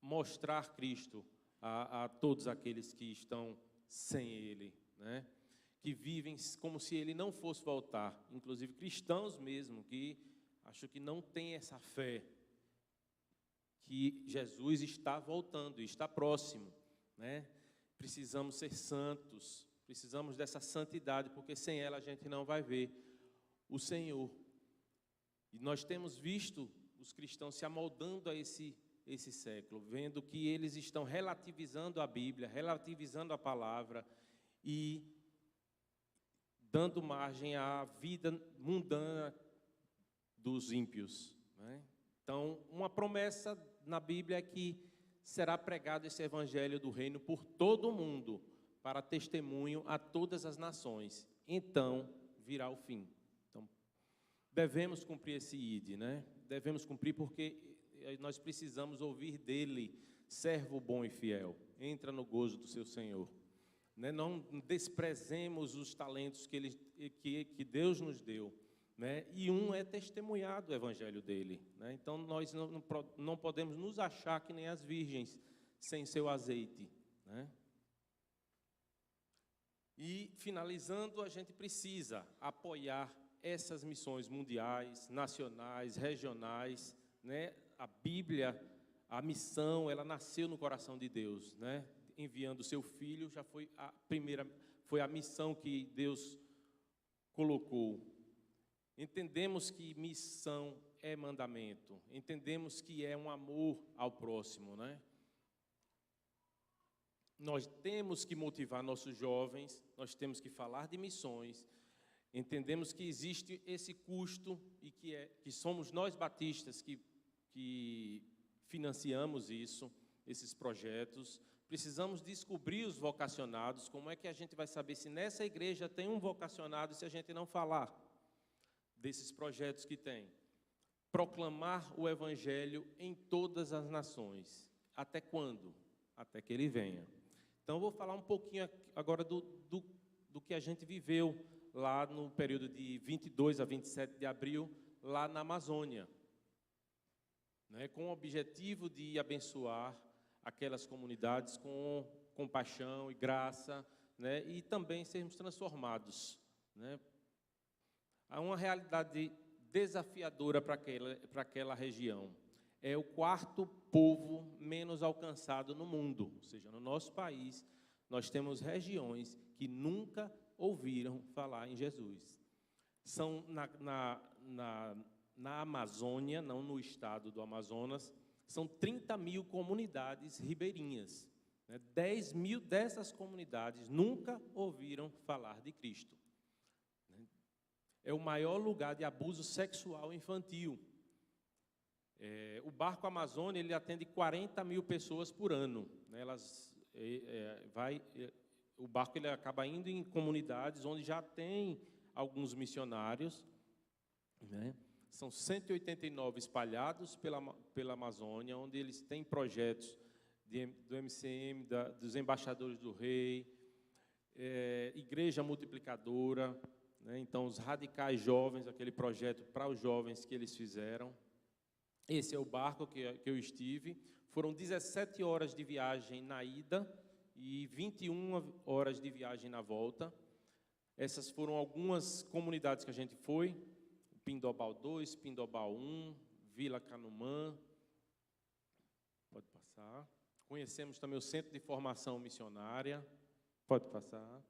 mostrar Cristo a todos aqueles que estão sem Ele, né? Que vivem como se Ele não fosse voltar, inclusive cristãos mesmo, que acho que não têm essa fé, que Jesus está voltando, está próximo, né? Precisamos ser santos, precisamos dessa santidade, porque sem ela a gente não vai ver o Senhor. E nós temos visto os cristãos se amoldando a esse século, vendo que eles estão relativizando a Bíblia, relativizando a palavra e dando margem à vida mundana dos ímpios. Né? Então, uma promessa na Bíblia é que será pregado esse evangelho do reino por todo o mundo, para testemunho a todas as nações. Então, virá o fim. Então, devemos cumprir esse ID, né? Devemos cumprir porque nós precisamos ouvir dele, servo bom e fiel, entra no gozo do seu Senhor. Né? Não desprezemos os talentos que Deus nos deu. Né? E é testemunhado o evangelho dele. Né? Então, nós não podemos nos achar que nem as virgens, sem seu azeite. Né? E, finalizando, a gente precisa apoiar essas missões mundiais, nacionais, regionais, né? A Bíblia, a missão, ela nasceu no coração de Deus, né? Enviando o seu filho, já foi a missão que Deus colocou. Entendemos que missão é mandamento, entendemos que é um amor ao próximo, né? Nós temos que motivar nossos jovens, nós temos que falar de missões. Entendemos que existe esse custo e que somos nós batistas que financiamos isso, esses projetos. Precisamos descobrir os vocacionados. Como é que a gente vai saber se nessa igreja tem um vocacionado se a gente não falar desses projetos que tem? Proclamar o evangelho em todas as nações. Até quando? Até que ele venha. Então, eu vou falar um pouquinho agora do que a gente viveu lá no período de 22 a 27 de abril, lá na Amazônia, né, com o objetivo de abençoar aquelas comunidades com compaixão e graça, né, e também sermos transformados. Né. Há uma realidade desafiadora para aquela região. É o quarto povo menos alcançado no mundo, ou seja, no nosso país, nós temos regiões que nunca ouviram falar em Jesus. São na Amazônia, não no estado do Amazonas, são 30.000 comunidades ribeirinhas. 10.000 dessas comunidades nunca ouviram falar de Cristo. É o maior lugar de abuso sexual infantil. O Barco Amazônia, ele atende 40.000 pessoas por ano. O barco ele acaba indo em comunidades onde já tem alguns missionários, né? São 189 espalhados pela Amazônia, onde eles têm projetos do MCM, dos embaixadores do rei, igreja multiplicadora, né? Então, os radicais jovens, aquele projeto para os jovens que eles fizeram. Esse é o barco que eu estive. Foram 17 horas de viagem na ida e 21 horas de viagem na volta. Essas foram algumas comunidades que a gente foi: Pindobal 2, Pindobal 1, Vila Canumã. Pode passar. Conhecemos também o Centro de Formação Missionária. Pode passar.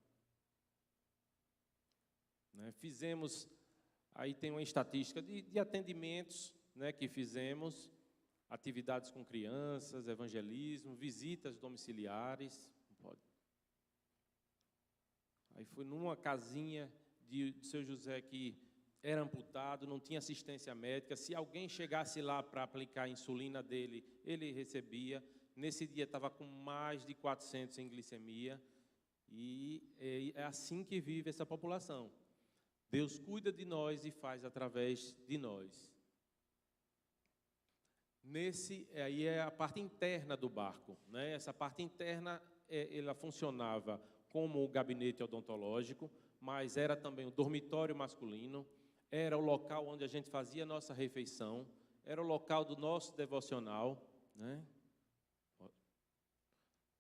Né? Fizemos, aí tem uma estatística de atendimentos, né, que fizemos, atividades com crianças, evangelismo, visitas domiciliares. Pode. Aí foi numa casinha de seu José que era amputado, não tinha assistência médica. Se alguém chegasse lá para aplicar a insulina dele, ele recebia. Nesse dia estava com mais de 400 em glicemia. E é assim que vive essa população. Deus cuida de nós e faz através de nós. Aí é a parte interna do barco, né? Essa parte interna, ela funcionava como o gabinete odontológico, mas era também o dormitório masculino, era o local onde a gente fazia a nossa refeição, era o local do nosso devocional, né?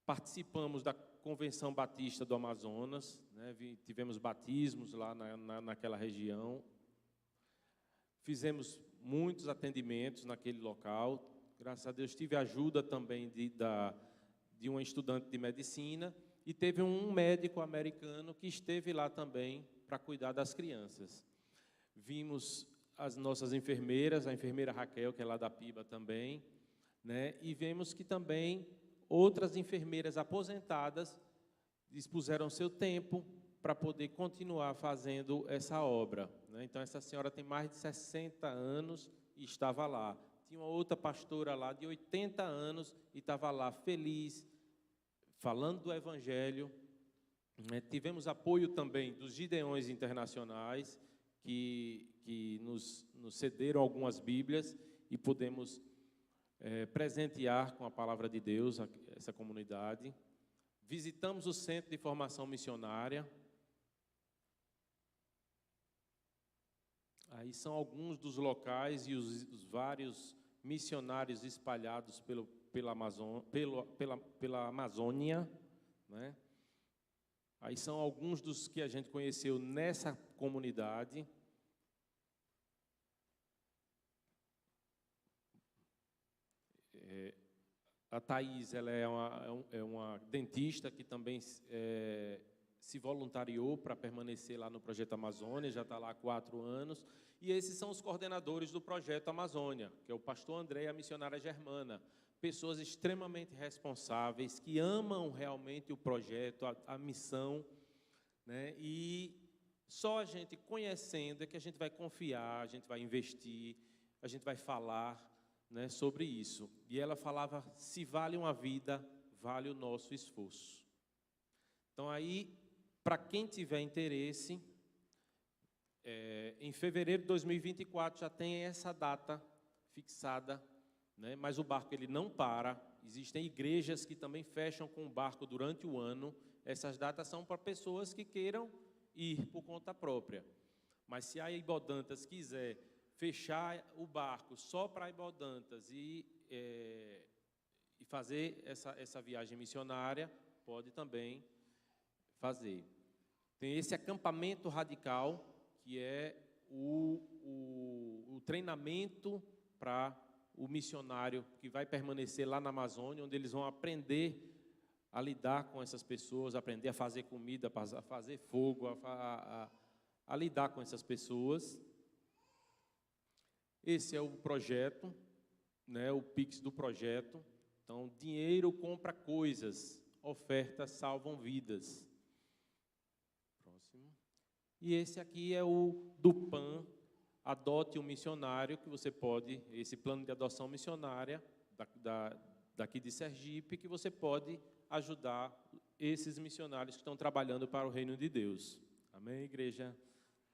Participamos da Convenção Batista do Amazonas, né? Tivemos batismos lá naquela região, fizemos muitos atendimentos naquele local. Graças a Deus tive ajuda também de uma estudante de medicina, e teve um médico americano que esteve lá também para cuidar das crianças. Vimos as nossas enfermeiras, a enfermeira Raquel, que é lá da Piba também, né? E vemos que também outras enfermeiras aposentadas dispuseram seu tempo para poder continuar fazendo essa obra, né? Então, essa senhora tem mais de 60 anos e estava lá. Tinha uma outra pastora lá de 80 anos e estava lá feliz, falando do Evangelho, né? Tivemos apoio também dos Gideões Internacionais, que nos cederam algumas Bíblias e pudemos presentear com a palavra de Deus essa comunidade. Visitamos o Centro de Formação Missionária. Aí são alguns dos locais e os vários missionários espalhados pela Amazônia, né? Aí são alguns dos que a gente conheceu nessa comunidade. A Thaís, ela é uma dentista que também se voluntariou para permanecer lá no Projeto Amazônia, já está lá há 4 anos. E esses são os coordenadores do Projeto Amazônia, que é o pastor André e a missionária Germana. Pessoas extremamente responsáveis, que amam realmente o projeto, a missão, né? E só a gente conhecendo é que a gente vai confiar, a gente vai investir, a gente vai falar, né, sobre isso. E ela falava: se vale uma vida, vale o nosso esforço. Então, aí, para quem tiver interesse, em fevereiro de 2024 já tem essa data fixada, né? Mas o barco ele não para. Existem igrejas que também fecham com o barco durante o ano. Essas datas são para pessoas que queiram ir por conta própria. Mas se a Ibodantas quiser fechar o barco só para Ibodantas e fazer essa viagem missionária, pode também fazer. Tem esse acampamento radical, que é o treinamento para o missionário que vai permanecer lá na Amazônia, onde eles vão aprender a lidar com essas pessoas, aprender a fazer comida, a fazer fogo, a lidar com essas pessoas. Esse é o projeto, né, o Pix do projeto. Então, dinheiro compra coisas, ofertas salvam vidas. Próximo. E esse aqui é o do PAN, Adote um Missionário, que você pode, esse plano de adoção missionária daqui de Sergipe, que você pode ajudar esses missionários que estão trabalhando para o reino de Deus. Amém, igreja?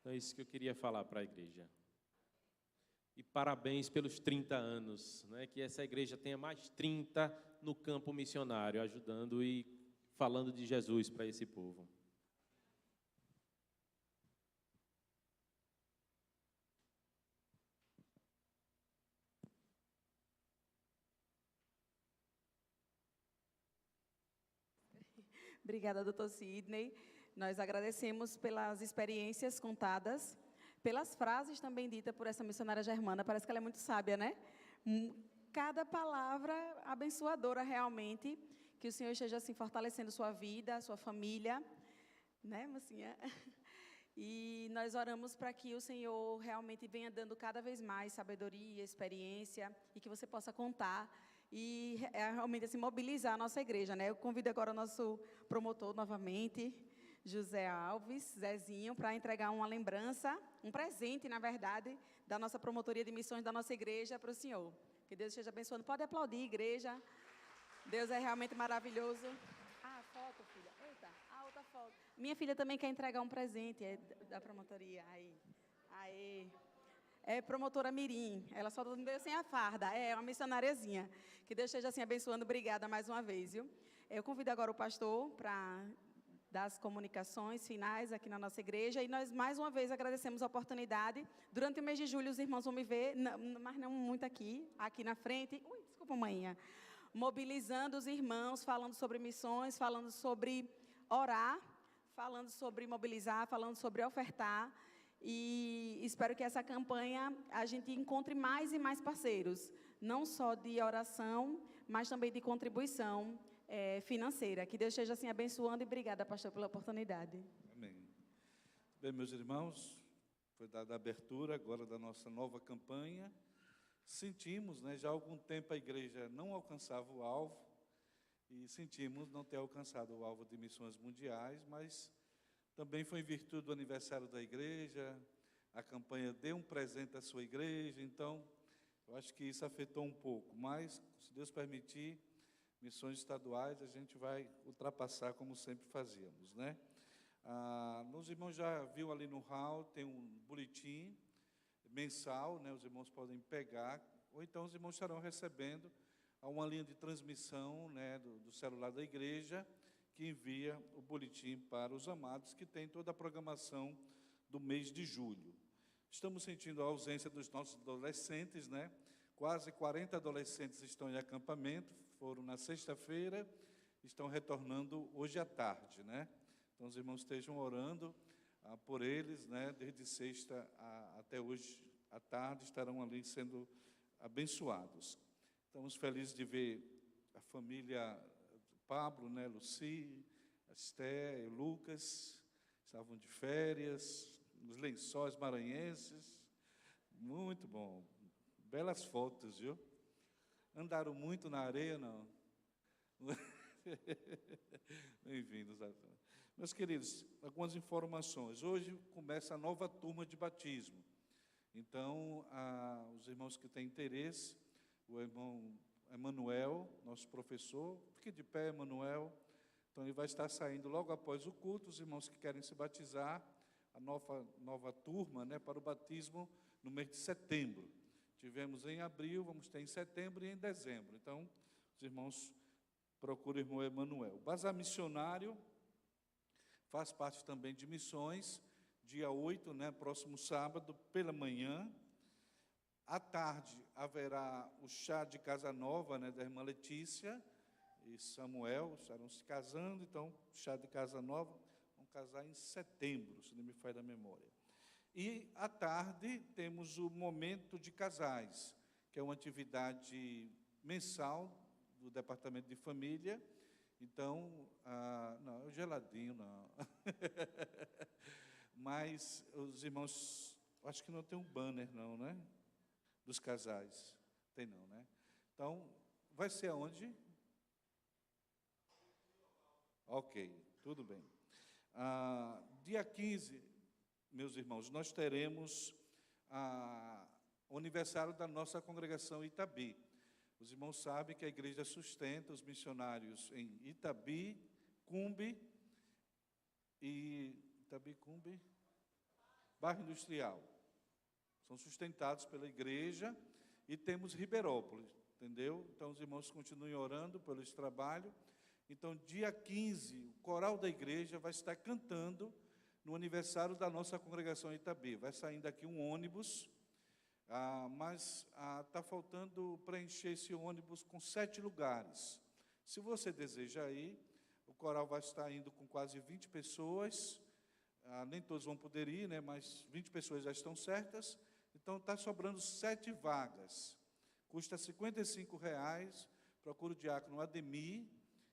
Então, é isso que eu queria falar para a igreja. E parabéns pelos 30 anos, né? Que essa igreja tenha mais 30 no campo missionário, ajudando e falando de Jesus para esse povo.
Obrigada, doutor Sidney. Nós agradecemos pelas experiências contadas, pelas frases também ditas por essa missionária Germana. Parece que ela é muito sábia, né? Cada palavra abençoadora realmente. Que o Senhor esteja assim fortalecendo sua vida, sua família, né, mocinha? E nós oramos para que o Senhor realmente venha dando cada vez mais sabedoria, experiência, e que você possa contar e realmente assim, mobilizar a nossa igreja, né? Eu convido agora o nosso promotor novamente, José Alves, Zezinho, para entregar uma lembrança, um presente, na verdade, da nossa promotoria de missões da nossa igreja para o senhor. Que Deus esteja abençoando. Pode aplaudir, igreja. Deus é realmente maravilhoso. Ah, foto, filha. Eita, a outra foto. Minha filha também quer entregar um presente da promotoria. Aí. É promotora Mirim. Ela só não deu sem a farda. É uma missionariazinha. Que Deus esteja assim abençoando. Obrigada mais uma vez, viu? Eu convido agora o pastor para dar as comunicações finais aqui na nossa igreja. E nós, mais uma vez, agradecemos a oportunidade. Durante o mês de julho, os irmãos vão me ver, mas não muito aqui na frente. Ui, desculpa, manhã. Mobilizando os irmãos, falando sobre missões, falando sobre orar, falando sobre mobilizar, falando sobre ofertar. E espero que essa campanha a gente encontre mais e mais parceiros, não só de oração, mas também de contribuição financeira. Que Deus esteja assim abençoando e obrigada, pastor, pela oportunidade.
Amém. Bem, meus irmãos, foi dada a abertura agora da nossa nova campanha. Sentimos, já há algum tempo a igreja não alcançava o alvo, e sentimos não ter alcançado o alvo de missões mundiais, mas também foi em virtude do aniversário da igreja, a campanha deu um presente à sua igreja, então, eu acho que isso afetou um pouco, mas, se Deus permitir, missões estaduais, a gente vai ultrapassar como sempre fazíamos, Os irmãos já viu ali no hall, tem um boletim mensal, os irmãos podem pegar, ou então os irmãos estarão recebendo uma linha de transmissão, do celular da igreja, que envia o boletim para os amados, que tem toda a programação do mês de julho. Estamos sentindo a ausência dos nossos adolescentes, Quase 40 adolescentes estão em acampamento, foram na sexta-feira, estão retornando hoje à tarde, Então, os irmãos estejam orando por eles, desde sexta até hoje à tarde, estarão ali sendo abençoados. Estamos felizes de ver a família Pablo, Luci, Esté e Lucas, estavam de férias, nos Lençóis Maranhenses, muito bom, belas fotos, viu? Andaram muito na areia, não? Bem-vindos. Meus queridos, algumas informações. Hoje começa a nova turma de batismo. Então, os irmãos que têm interesse, o irmão Emanuel, nosso professor, fique de pé, Emanuel. Então, ele vai estar saindo logo após o culto. Os irmãos que querem se batizar, a nova turma, para o batismo no mês de setembro. Tivemos em abril, vamos ter em setembro e em dezembro. Então, os irmãos procuram o irmão Emanuel. O Bazar Missionário faz parte também de missões, dia 8, próximo sábado, pela manhã. À tarde, haverá o chá de casa nova, da irmã Letícia e Samuel, estarão se casando, então, chá de casa nova, vão casar em setembro, se não me falha a memória. E, à tarde, temos o Momento de Casais, que é uma atividade mensal do Departamento de Família. Então, não, geladinho, não. Mas os irmãos, acho que não tem um banner, não, dos casais. Tem não, Então, vai ser aonde? Ok, tudo bem. Dia 15, meus irmãos, nós teremos o aniversário da nossa congregação Itabi. Os irmãos sabem que a igreja sustenta os missionários em Itabi, Cumbe, Bairro Industrial. São sustentados pela igreja e temos Ribeirópolis, entendeu? Então, os irmãos continuem orando pelo esse trabalho. Então, dia 15, o coral da igreja vai estar cantando no aniversário da nossa congregação Itabi. Vai saindo aqui um ônibus, mas está faltando preencher esse ônibus com 7 lugares. Se você deseja ir, o coral vai estar indo com quase 20 pessoas, nem todos vão poder ir, mas 20 pessoas já estão certas, então está sobrando 7 vagas. Custa R$ 55,00, procura o diácono Ademir,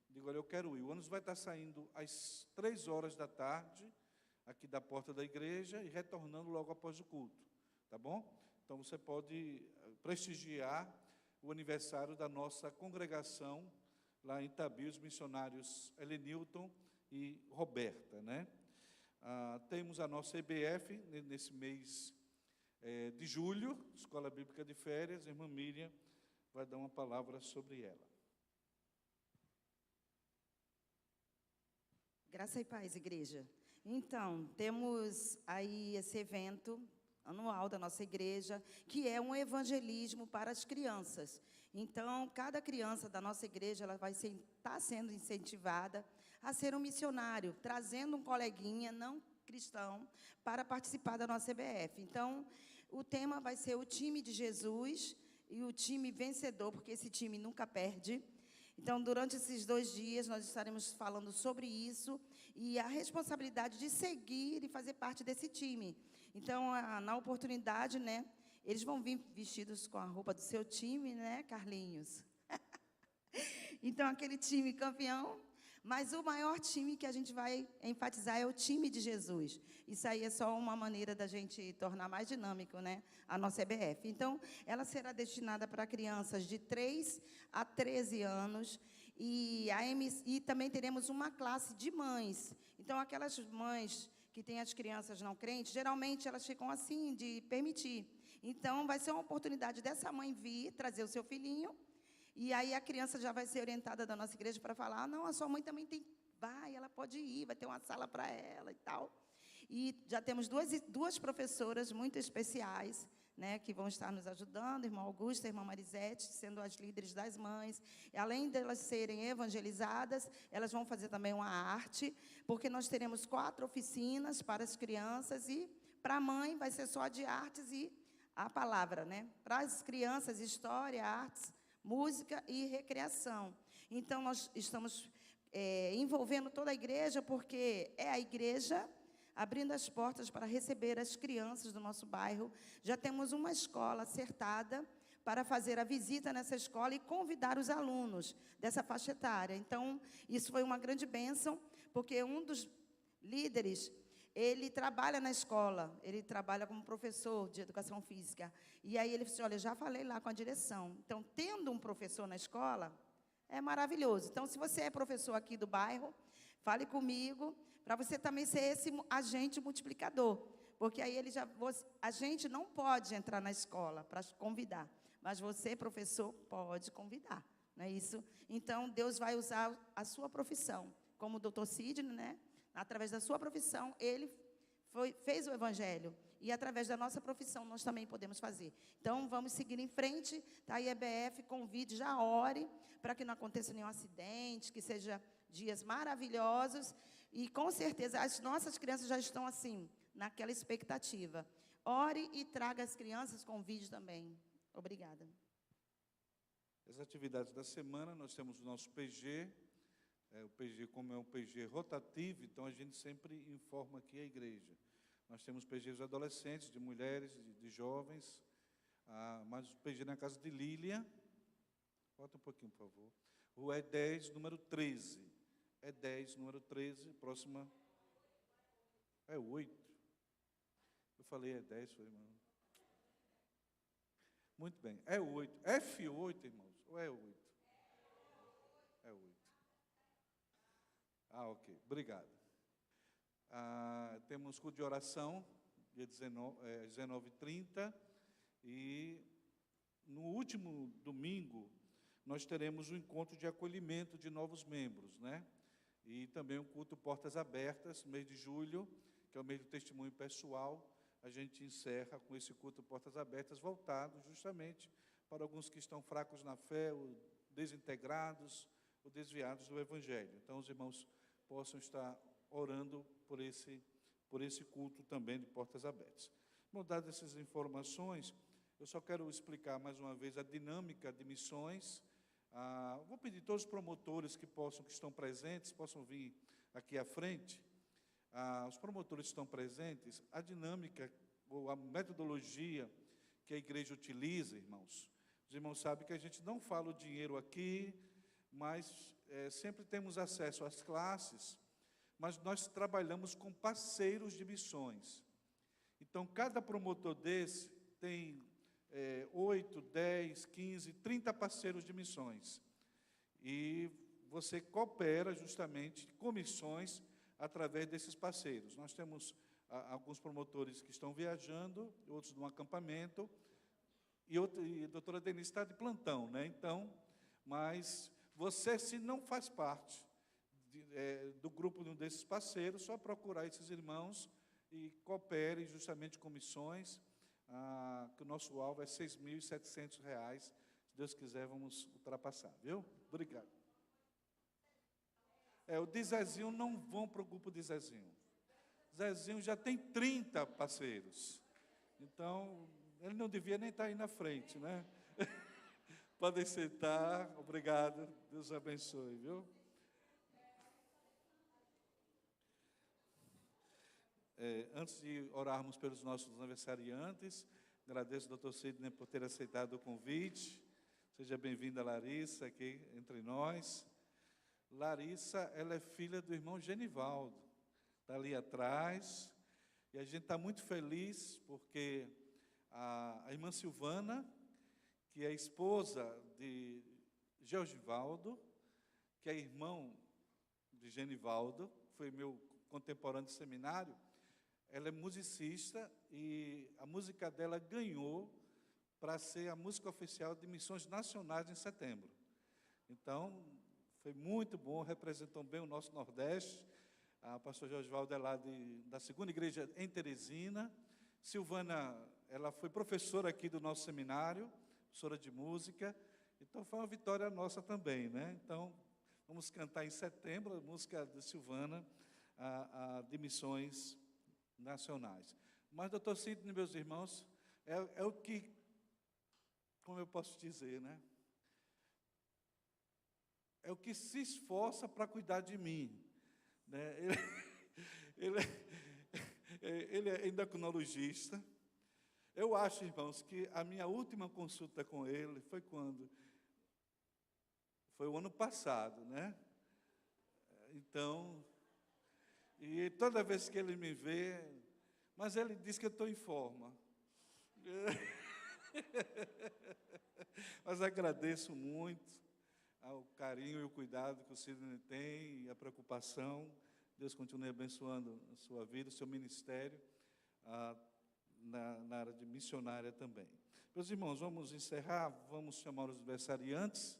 digo, olha, eu quero ir. O ônibus vai estar saindo às 3h da tarde, aqui da porta da igreja, e retornando logo após o culto, tá bom? Então, você pode prestigiar o aniversário da nossa congregação, lá em Itabi, os missionários Helenilton e Roberta, Temos a nossa EBF nesse mês de julho, Escola Bíblica de Férias. A irmã Miriam vai dar uma palavra sobre ela.
Graça e paz, igreja. Então, temos aí esse evento anual da nossa igreja, que é um evangelismo para as crianças. Então, cada criança da nossa igreja, ela vai estar sendo incentivada a ser um missionário, trazendo um coleguinha não cristão para participar da nossa EBF. Então, o tema vai ser o time de Jesus e o time vencedor, porque esse time nunca perde. Então, durante esses 2 dias, nós estaremos falando sobre isso e a responsabilidade de seguir e fazer parte desse time. Então, na oportunidade, né, eles vão vir vestidos com a roupa do seu time, né, Carlinhos? Então, aquele time campeão, mas o maior time que a gente vai enfatizar é o time de Jesus. Isso aí é só uma maneira da gente tornar mais dinâmico, né, a nossa EBF. Então, ela será destinada para crianças de 3 a 13 anos e também teremos uma classe de mães. Então, aquelas mães que têm as crianças não crentes, geralmente elas ficam assim, de permitir. Então, vai ser uma oportunidade dessa mãe vir, trazer o seu filhinho, e aí a criança já vai ser orientada da nossa igreja para falar, não, a sua mãe também ela pode ir, vai ter uma sala para ela e tal. E já temos duas professoras muito especiais, né, que vão estar nos ajudando, a irmã Augusta e a irmã Marisete, sendo as líderes das mães. E, além delas serem evangelizadas, elas vão fazer também uma arte, porque nós teremos 4 oficinas para as crianças, e para a mãe vai ser só de artes e a palavra, né? Para as crianças, história, artes, música e recreação. Então, nós estamos envolvendo toda a igreja, porque é a igreja abrindo as portas para receber as crianças do nosso bairro. Já temos uma escola acertada para fazer a visita nessa escola e convidar os alunos dessa faixa etária. Então, isso foi uma grande bênção, porque um dos líderes, ele trabalha na escola, ele trabalha como professor de educação física. E aí ele disse, olha, já falei lá com a direção. Então, tendo um professor na escola, é maravilhoso. Então, se você é professor aqui do bairro, fale comigo, para você também ser esse agente multiplicador. Porque aí a gente não pode entrar na escola para convidar, mas você, professor, pode convidar. Não é isso? Então, Deus vai usar a sua profissão, como o doutor Sidney, né? Através da sua profissão, ele fez o evangelho. E, através da nossa profissão, nós também podemos fazer. Então, vamos seguir em frente. Tá? A EBF, convide, já ore, para que não aconteça nenhum acidente, que seja dias maravilhosos. E, com certeza, as nossas crianças já estão, assim, naquela expectativa. Ore e traga as crianças com vídeo também. Obrigada.
As atividades da semana, nós temos o nosso PG. O PG, como é um PG rotativo, então a gente sempre informa aqui a igreja. Nós temos PGs adolescentes, de mulheres, de jovens, mas o PG na casa de Lília. Volta um pouquinho, por favor. O E10, número 13. E10, número 13, próxima. É 8. Eu falei E10, foi, irmão. Muito bem. É 8. F8, irmãos, ou é 8? É 8. Ok. Obrigado. Temos culto de oração, dia 19h30. E no último domingo, nós teremos um encontro de acolhimento de novos membros, né? E também um culto Portas Abertas, mês de julho, que é o mês do testemunho pessoal. A gente encerra com esse culto Portas Abertas, voltado justamente para alguns que estão fracos na fé, ou desintegrados, ou desviados do Evangelho. Então, os irmãos possam estar orando por esse culto também de Portas Abertas. Bom, dadas essas informações, eu só quero explicar mais uma vez a dinâmica de missões. Vou pedir a todos os promotores que estão presentes, possam vir aqui à frente. Os promotores que estão presentes, a dinâmica, ou a metodologia que a igreja utiliza, irmãos. Os irmãos sabem que a gente não fala o dinheiro aqui, mas sempre temos acesso às classes, mas nós trabalhamos com parceiros de missões. Então, cada promotor desse tem 8, 10, 15, 30 parceiros de missões. E você coopera justamente com missões através desses parceiros. Nós temos alguns promotores que estão viajando, outros num acampamento, e a doutora Denise está de plantão, né? Então, mas você, se não faz parte do grupo de um desses parceiros, só procurar esses irmãos e coopere justamente com missões, que o nosso alvo é R$ 6.700. Se Deus quiser, vamos ultrapassar, viu? Obrigado. O de Zezinho não vão para o grupo de Zezinho. Zezinho já tem 30 parceiros. Então, ele não devia nem estar aí na frente, né? Podem sentar. Obrigado. Deus abençoe, viu? Antes de orarmos pelos nossos aniversariantes, agradeço ao doutor Sidney por ter aceitado o convite. Seja bem-vinda, Larissa, aqui entre nós. Larissa, ela é filha do irmão Genivaldo, está ali atrás, e a gente está muito feliz porque a irmã Silvana, que é esposa de Georgivaldo, que é irmão de Genivaldo, foi meu contemporâneo de seminário, ela é musicista e a música dela ganhou para ser a música oficial de missões nacionais em setembro. Então, foi muito bom, representou bem o nosso Nordeste. A pastor Georgivaldo é lá da segunda igreja em Teresina. Silvana, ela foi professora aqui do nosso seminário, professora de música. Então, foi uma vitória nossa também, né? Então, vamos cantar em setembro a música de Silvana, de missões nacionais. Mas, doutor Sidney, meus irmãos, é o que, como eu posso dizer, né? É o que se esforça para cuidar de mim, né? Ele é endocrinologista. Eu acho, irmãos, que a minha última consulta com ele foi quando? Foi o ano passado, né? Então, e toda vez que ele me vê, mas ele diz que eu estou em forma. Mas agradeço muito ao carinho e o cuidado que o Sidney tem e a preocupação. Deus continue abençoando a sua vida, o seu ministério, na área de missionária também. Meus irmãos, vamos encerrar, vamos chamar os aniversariantes.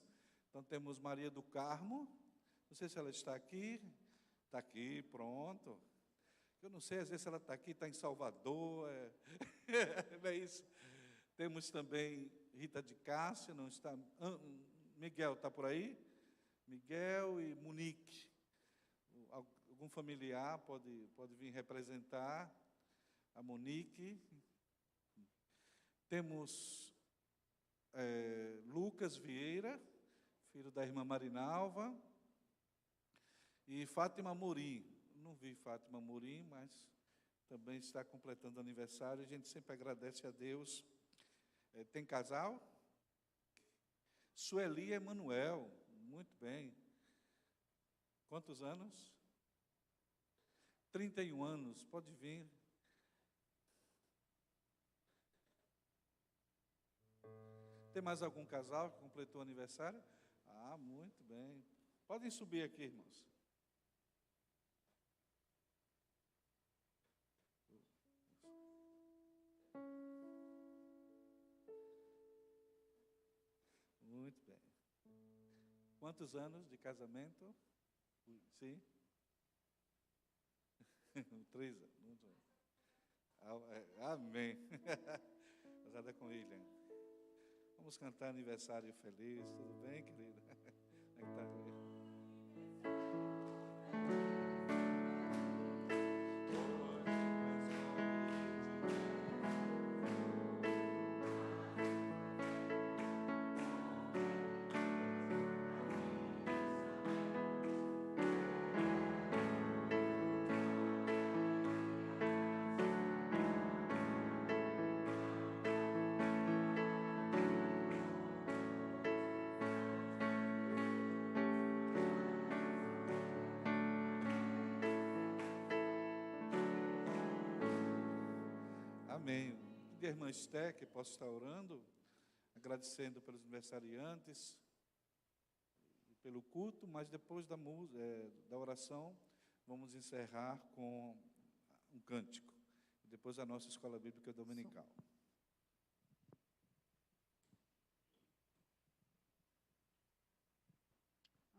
Então, temos Maria do Carmo, não sei se ela está aqui. Está aqui, pronto. Eu não sei, às vezes ela está aqui, está em Salvador, não é isso? Temos também Rita de Cássia, não está... Miguel está por aí? Miguel e Monique. Algum familiar pode vir representar a Monique. Temos Lucas Vieira, filho da irmã Marinalva, e Fátima Morim. Não vi Fátima Morim, mas também está completando aniversário. A gente sempre agradece a Deus. Tem casal? Sueli Emanuel, muito bem. Quantos anos? 31 anos, pode vir. Tem mais algum casal que completou o aniversário? Muito bem. Podem subir aqui, irmãos. Muito bem. Quantos anos de casamento? Sim? 3 anos. Muito bem. Amém. Casada com William. Vamos cantar aniversário feliz. Tudo bem, querida? Como é que está? Amém. E a irmã Esté, que posso estar orando, agradecendo pelos aniversariantes, pelo culto, mas depois da oração, vamos encerrar com um cântico. Depois a nossa escola bíblica dominical.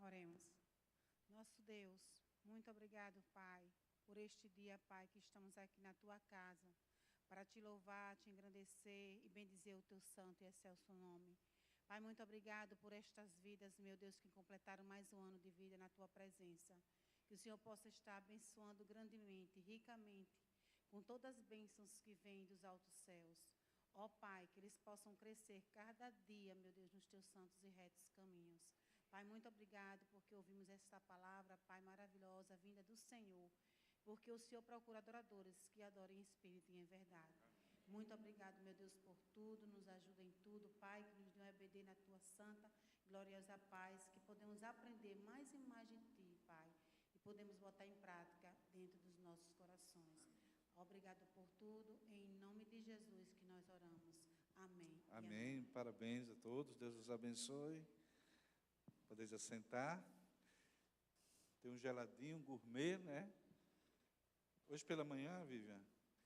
Oremos. Nosso Deus, muito obrigado, Pai, por este dia, Pai, que estamos aqui na Tua casa, para Te louvar, Te engrandecer e bendizer o Teu santo e excelso nome. Pai, muito obrigado por estas vidas, meu Deus, que completaram mais um ano de vida na Tua presença. Que o Senhor possa estar abençoando grandemente, ricamente, com todas as bênçãos que vêm dos altos céus. Ó Pai, que eles possam crescer cada dia, meu Deus, nos Teus santos e retos caminhos. Pai, muito obrigado porque ouvimos esta palavra, Pai, maravilhosa, vinda do Senhor, porque o Senhor procura adoradores que adorem em espírito e em verdade. Muito obrigado, meu Deus, por tudo, nos ajuda em tudo, Pai, que nos dê um EBD na Tua santa, gloriosa paz, que podemos aprender mais e mais de Ti, Pai, e podemos botar em prática dentro dos nossos corações. Obrigado por tudo, em nome de Jesus que nós oramos. Amém.
Amém. Parabéns a todos, Deus os abençoe. Podeis assentar. Tem um geladinho, um gourmet, né? Hoje pela manhã, Vivian.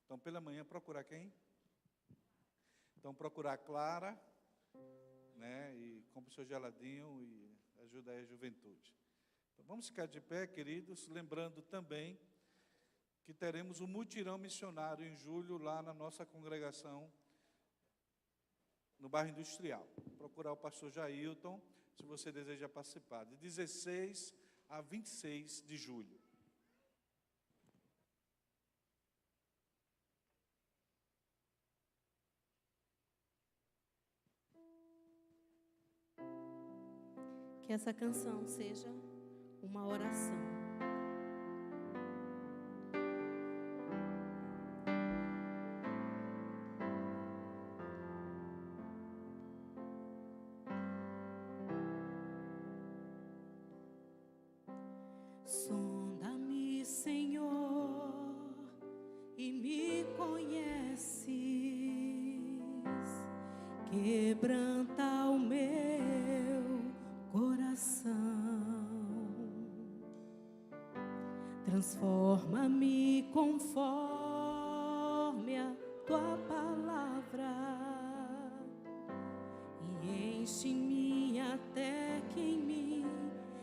Então, pela manhã, procurar quem? Então, procurar a Clara, né? E compre o seu geladinho e ajuda aí a juventude. Então, vamos ficar de pé, queridos, lembrando também que teremos um mutirão missionário em julho lá na nossa congregação, no bairro Industrial. Procurar o pastor Jailton, se você deseja participar, de 16 a 26 de julho.
Que essa canção seja uma oração.
Sonda-me, Senhor, e me conheces, quebranta o meu coração, transforma-me conforme a Tua palavra e enche-me até que em mim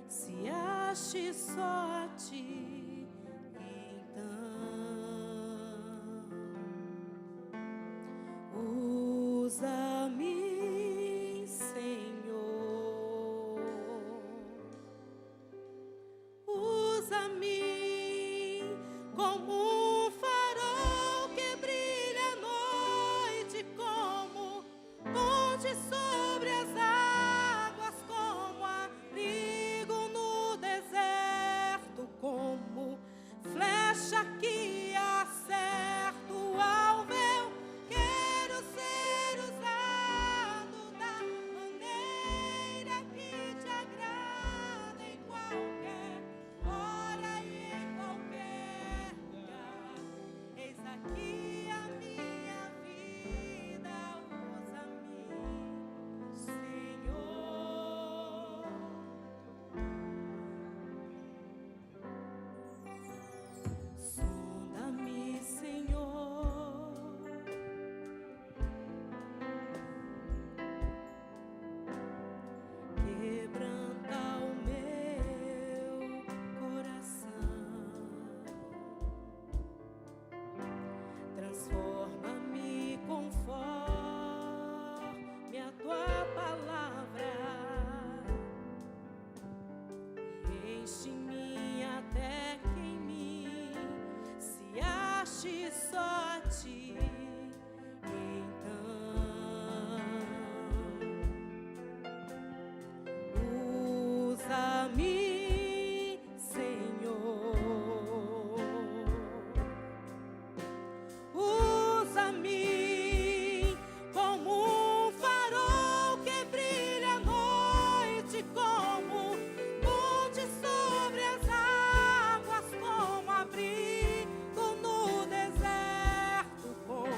se ache só a Ti. Então usa-me, Senhor, usa-me como um farol que brilha à noite, como ponte sobre as águas, como abrigo no deserto, como flecha que acerta o alvo. Eu quero ser usado da maneira que Te agrada, em qualquer hora e em qualquer lugar. Eis aqui a minha vida, usa-me, Senhor. Sonda-me, Senhor, quebranta o meu coração, transforma-me conforme a Tua palavra, enche-me até que em mim se ache só a Ti. Então usa-me, Senhor, usa-me como um farol que brilha à noite, como ponte sobre as águas, como abrigo no deserto, como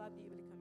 escola bíblica.